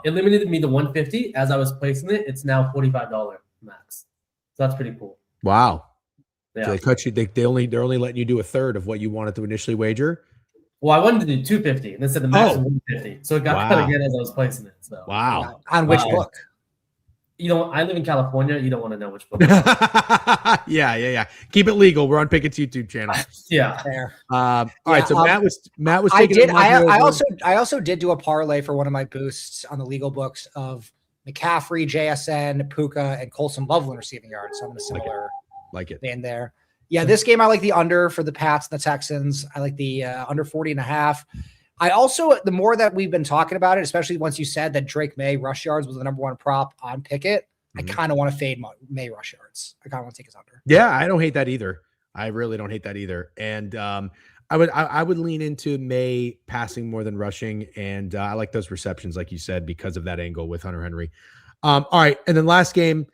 B: It limited me to 150 as I was placing it. It's now $45 max. So that's pretty cool.
A: Wow.
B: Yeah.
A: So they cut you. They're only letting you do a third of what you wanted to initially wager.
B: Well, I wanted to do 250 and they said the max was 150. So it got cut again as I was placing it. So
A: wow.
C: On which book?
B: I live in California. You don't want to know which book.
A: Yeah. Keep it legal. We're on Pikkit's YouTube channel.
B: Yeah.
C: Fair.
A: All right. So Matt was.
C: I also did do a parlay for one of my boosts on the legal books of McCaffrey, JSN, Puka, and Colson Loveland receiving yards. So I'm in a similar in there. Yeah, this game I like the under for the Pats and the Texans. I like the under 40.5. I also, the more that we've been talking about it, especially once you said that Drake May rush yards was the number 1 prop on Pickett, I kind of want to fade May rush yards. I kind of want to take his under.
A: Yeah, I don't hate that either. I really don't hate that either. And I would lean into May passing more than rushing, and I like those receptions, like you said, because of that angle with Hunter Henry. All right, and then last game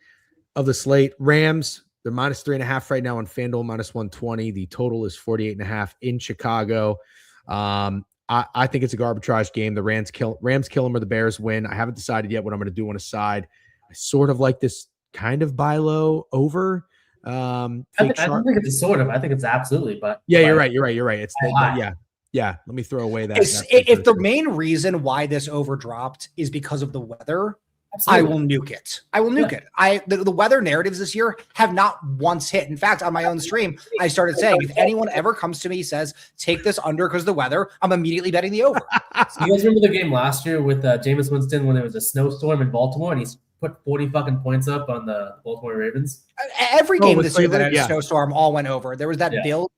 A: of the slate, Rams. They're -3.5 right now on FanDuel, -120. The total is 48.5 in Chicago. I think it's a garbage game. The Rams kill them or the Bears win. I haven't decided yet what I'm going to do on a side. I sort of like this kind of buy low over.
B: I don't think it's a sort of. I think it's absolutely. But
A: yeah, you're right. It's yeah. Let me throw away that.
C: If the main reason why this over dropped is because of the weather, absolutely. I will nuke it. The weather narratives this year have not once hit. In fact, on my own stream, I started saying, if anyone ever comes to me says, take this under because of the weather, I'm immediately betting the over.
B: So you guys remember the game last year with Jameis Winston when there was a snowstorm in Baltimore and he's put 40 fucking points up on the Baltimore Ravens?
C: Every game this year that had a snowstorm all went over. There was that Bill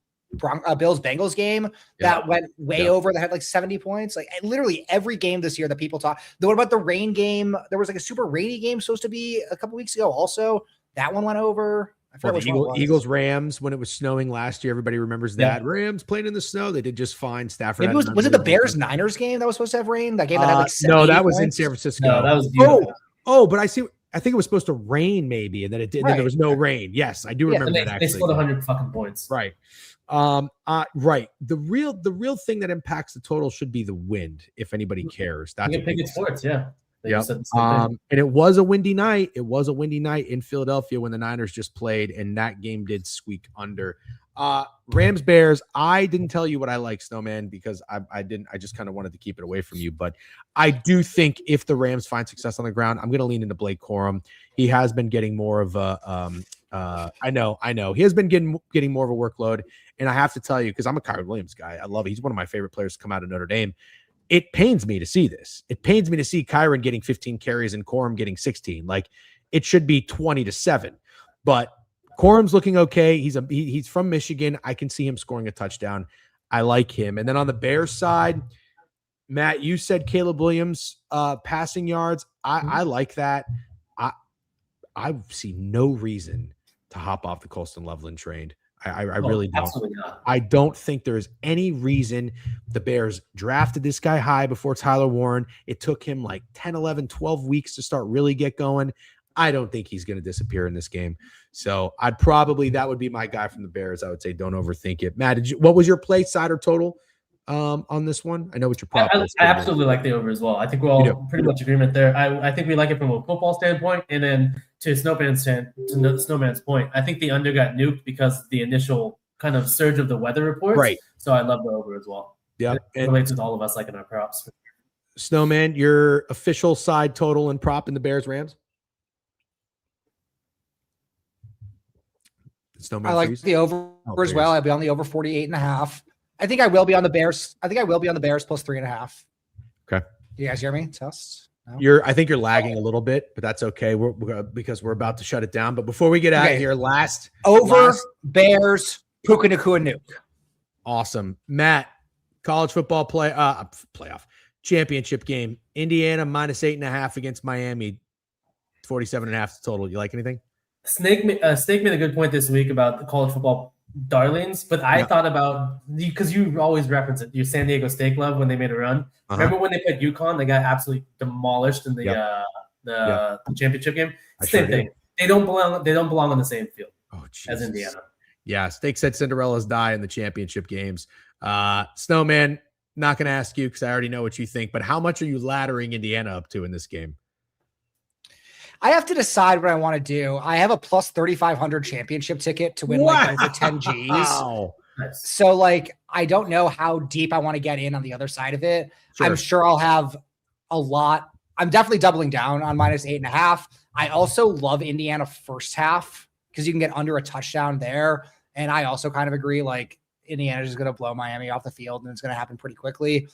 C: Bills Bengals game that went way over, that had like 70 points. Like literally every game this year that people talk. What about the rain game? There was like a super rainy game supposed to be a couple weeks ago. Also, that one went over. I forgot which one it was.
A: Eagles Rams when it was snowing last year. Everybody remembers that. Rams playing in the snow. They did just fine. Stafford.
C: Maybe was it the Bears Niners game that was supposed to have rain? That game that had like 70
A: no, that was
C: points?
A: in San Francisco.
B: No, that was beautiful.
A: But I see. I think it was supposed to rain maybe, and then it did. Right. Then there was no rain. Yes, I do remember that. Actually,
B: they scored 100 fucking points.
A: Right. Right. The real thing that impacts the total should be the wind. If anybody cares, that's
B: Pikkit Sports. Yeah.
A: Yeah. And it was a windy night. It was a windy night in Philadelphia when the Niners just played, and that game did squeak under. Rams Bears. I didn't tell you what I like, Snowman, because I didn't. I just kind of wanted to keep it away from you. But I do think if the Rams find success on the ground, I'm going to lean into Blake Corum. He has been getting more of a. I know. He has been getting more of a workload, and I have to tell you, because I'm a Kyron Williams guy. I love it. He's one of my favorite players to come out of Notre Dame. It pains me to see this. It pains me to see Kyron getting 15 carries and Corum getting 16. Like it should be 20-7, but Corum's looking okay. He's from Michigan. I can see him scoring a touchdown. I like him. And then on the Bears side, Matt, you said Caleb Williams passing yards. I like that. I see no reason to hop off the Colston Loveland train. I really don't.
B: Absolutely not.
A: I don't think there's any reason. The Bears drafted this guy high before Tyler Warren. It took him like 10, 11, 12 weeks to start really get going. I don't think he's going to disappear in this game. So that would be my guy from the Bears. I would say don't overthink it. Matt, what was your play, side or total on this one? I know what your prop is.
B: I absolutely like the over as well. I think we're all pretty much agreement there. I think we like it from a football standpoint, and then to Snowman's point, I think the under got nuked because the initial kind of surge of the weather reports.
A: Right.
B: So I love the over as well.
A: Yeah,
B: it relates with all of us, like in our props.
A: Snowman, your official side total and prop in the Bears Rams. Snowman,
C: I like the over as well. I'll be on the over 48.5. I think I will be on the Bears. plus 3.5.
A: Okay.
C: You guys hear me? Test. No?
A: I think you're lagging a little bit, but that's okay. Because we're about to shut it down. But before we get out of here,
C: Bears, Puka Nacua Nuke.
A: Awesome. Matt, college football playoff championship game. Indiana -8.5 against Miami. 47.5 total. You like anything?
B: Snake made a good point this week about the college football darlings, but I thought about, because you always reference it, your San Diego State Love when they made a run. Remember when they played UConn? They got absolutely demolished in the championship game. Same thing. They don't belong on the same field as Indiana.
A: Yeah, Steak said Cinderella's die in the championship games. Snowman, not going to ask you because I already know what you think, but how much are you laddering Indiana up to in this game?
C: I have to decide what I want to do. I have a plus 3,500 championship ticket to win like over 10 Gs.
A: Wow.
C: So like, I don't know how deep I want to get in on the other side of it. Sure. I'm sure I'll have a lot. I'm definitely doubling down on -8.5. I also love Indiana first half because you can get under a touchdown there. And I also kind of agree, like Indiana is going to blow Miami off the field and it's going to happen pretty quickly.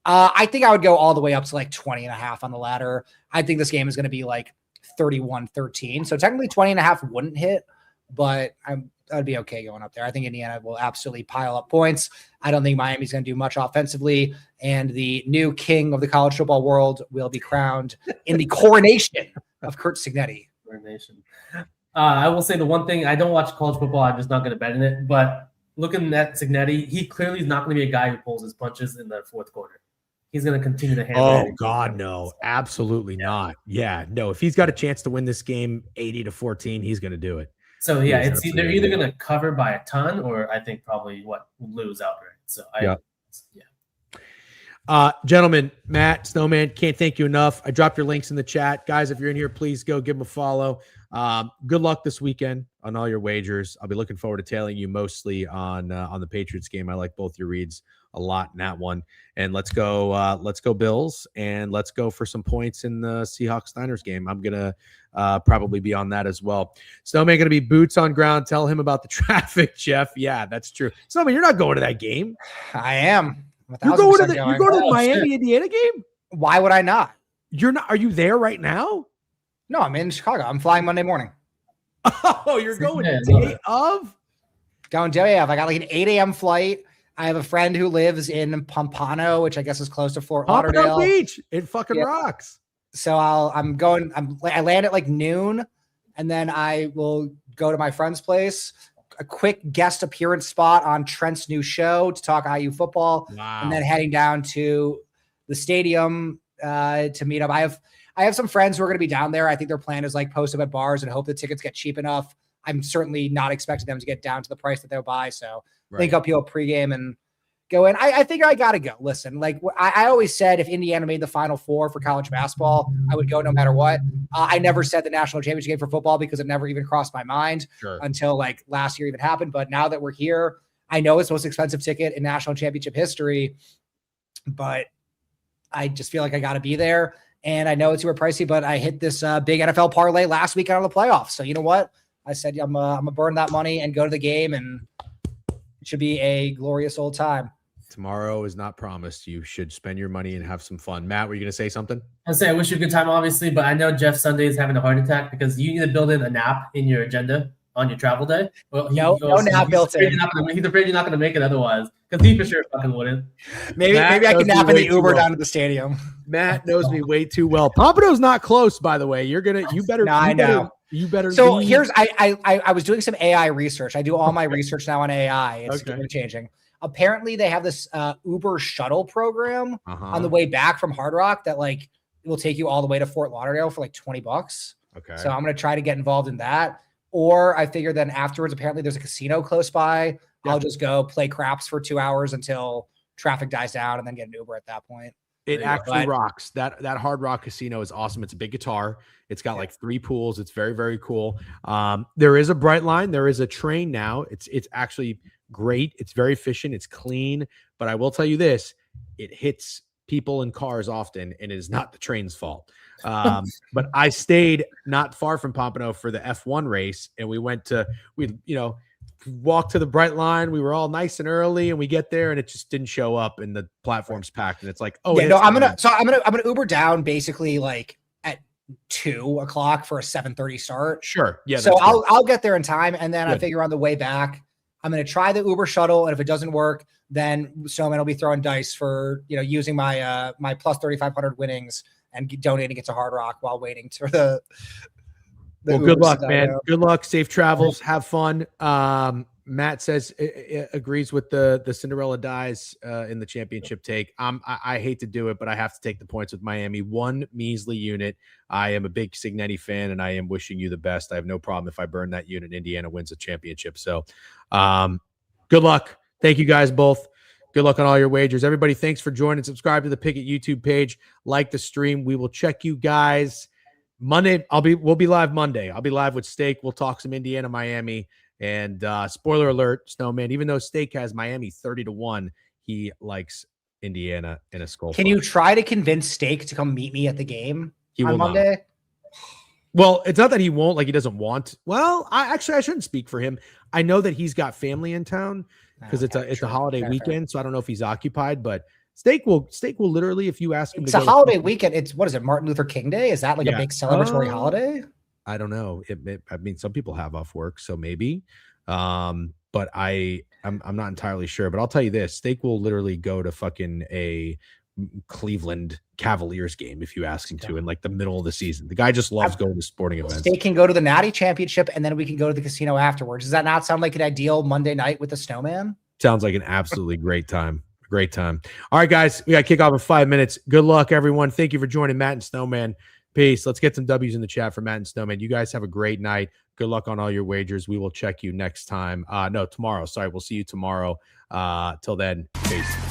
C: I think I would go all the way up to like 20.5 on the ladder. I think this game is going to be like 31-13. So technically 20.5 wouldn't hit, but I'd be okay going up there. I think Indiana will absolutely pile up points. I don't think Miami's going to do much offensively, and the new king of the college football world will be crowned in the coronation of Curt Cignetti.
B: Coronation. I will say the one thing, I don't watch college football. I'm just not going to bet in it, but looking at Cignetti, he clearly is not going to be a guy who pulls his punches in the fourth quarter. He's going to continue to handle it.
A: Oh, God, no. Absolutely not. Yeah, no. If he's got a chance to win this game 80-14, he's going to do it.
B: So, yeah, they're either going to cover by a ton or I think probably lose outright. So,
A: gentlemen, Matt, Snowman, can't thank you enough. I dropped your links in the chat. Guys, if you're in here, please go give them a follow. Good luck this weekend on all your wagers. I'll be looking forward to tailing you mostly on the Patriots game. I like both your reads a lot in that one. And let's go Bills, and let's go for some points in the Seahawks-Niners game. I'm going to probably be on that as well. Snowman going to be boots on ground. Tell him about the traffic, Jeff. Yeah, that's true. Snowman, you're not going to that game.
C: I am.
A: You're going to the Miami-Indiana game?
C: Why would I not?
A: You're not. Are you there right now?
C: No, I'm in Chicago. I'm flying Monday morning.
A: Oh, you're going the day of?
C: Going to, yeah, I got like an 8 a.m. flight. I have a friend who lives in Pompano, which I guess is close to Fort Lauderdale
A: Beach. It fucking rocks.
C: So I land at like noon, and then I will go to my friend's place. A quick guest appearance spot on Trent's new show to talk IU football, and then heading down to the stadium to meet up. I have some friends who are going to be down there. I think their plan is like post up at bars and hope the tickets get cheap enough. I'm certainly not expecting them to get down to the price that they'll buy. So link up here pregame and go in. I think I got to go. Listen, like I always said, if Indiana made the Final Four for college basketball, I would go no matter what. I never said the national championship game for football because it never even crossed my mind until like last year even happened. But now that we're here, I know it's the most expensive ticket in national championship history, but I just feel like I got to be there. And I know it's super pricey, but I hit this big NFL parlay last week out of the playoffs. So you know what? I said, I'm gonna burn that money and go to the game, and it should be a glorious old time.
A: Tomorrow is not promised. You should spend your money and have some fun. Matt, were you going to say something?
B: I'll say I wish you a good time, obviously, but I know Jeff Sunday is having a heart attack because you need to build in a nap in your agenda on your travel day. Well,
C: no nap built in.
B: He's afraid you're not going to make it otherwise because he for sure fucking wouldn't.
C: Maybe I can nap in the Uber down to the stadium.
A: Matt knows me way too well. Pompano's not close, by the way. You better. No,
C: I know.
A: You better.
C: So here's I was doing some AI research. I do all my research now on AI. It's changing. Apparently, they have this Uber shuttle program on the way back from Hard Rock that like will take you all the way to Fort Lauderdale for like $20.
A: Okay.
C: So I'm gonna try to get involved in that. Or I figure then afterwards, apparently there's a casino close by. Yeah. I'll just go play craps for 2 hours until traffic dies down and then get an Uber at that point.
A: It actually rocks. That Hard Rock Casino is awesome. It's a big guitar. It's got like 3 pools. It's very, very cool. There is a bright line. There is a train now. It's actually great. It's very efficient. It's clean. But I will tell you this, it hits people and cars often, and it is not the train's fault. But I stayed not far from Pompano for the F1 race, and we walked to the bright line. We were all nice and early, and we get there, and it just didn't show up, and the platform's packed, and it's like, oh, yeah, no,
C: I'm gonna Uber down basically like at 2 o'clock for a 7:30 start.
A: Sure, yeah.
C: So I'll get there in time, and then I figure on the way back, I'm gonna try the Uber shuttle, and if it doesn't work, then Snowman will be throwing dice for using my my plus 3,500 winnings and donating it to Hard Rock while waiting for the
A: well, good luck, man. Good luck. Safe travels. Have fun. Matt says agrees with the Cinderella dies in the championship take. I hate to do it, but I have to take the points with Miami. 1 measly unit. I am a big Signetti fan, and I am wishing you the best. I have no problem if I burn that unit. Indiana wins a championship. So good luck. Thank you guys both. Good luck on all your wagers. Everybody, thanks for joining. Subscribe to the Pikkit YouTube page. Like the stream. We will check you guys Monday. We'll be live Monday. I'll be live with Steak. We'll talk some Indiana, Miami. And spoiler alert, Snowman, even though Steak has Miami 30-1, he likes Indiana in a skull.
C: Can you try to convince Steak to come meet me at the game on Monday?
A: Not. Well, it's not that he won't, like he doesn't want. Well, I shouldn't speak for him. I know that he's got family in town because it's a holiday weekend, so I don't know if he's occupied, but Steak will literally, if you ask him,
C: it's a holiday weekend. It's what is it? Martin Luther King Day? Is that like a big celebratory holiday?
A: I don't know. I mean, some people have off work, so maybe. But I'm not entirely sure. But I'll tell you this: Steak will literally go to fucking a Cleveland Cavaliers game if you ask him to in like the middle of the season. The guy just loves going to sporting events.
C: Steak can go to the Natty Championship, and then we can go to the casino afterwards. Does that not sound like an ideal Monday night with the Snowman?
A: Sounds like an absolutely great time. Great time. All right, guys, we got to kick off in 5 minutes. Good luck, everyone. Thank you for joining Matt and Snowman. Peace. Let's get some W's in the chat for Matt and Snowman. You guys have a great night. Good luck on all your wagers. We will check you next time. No, tomorrow. Sorry. We'll see you tomorrow. Till then, peace.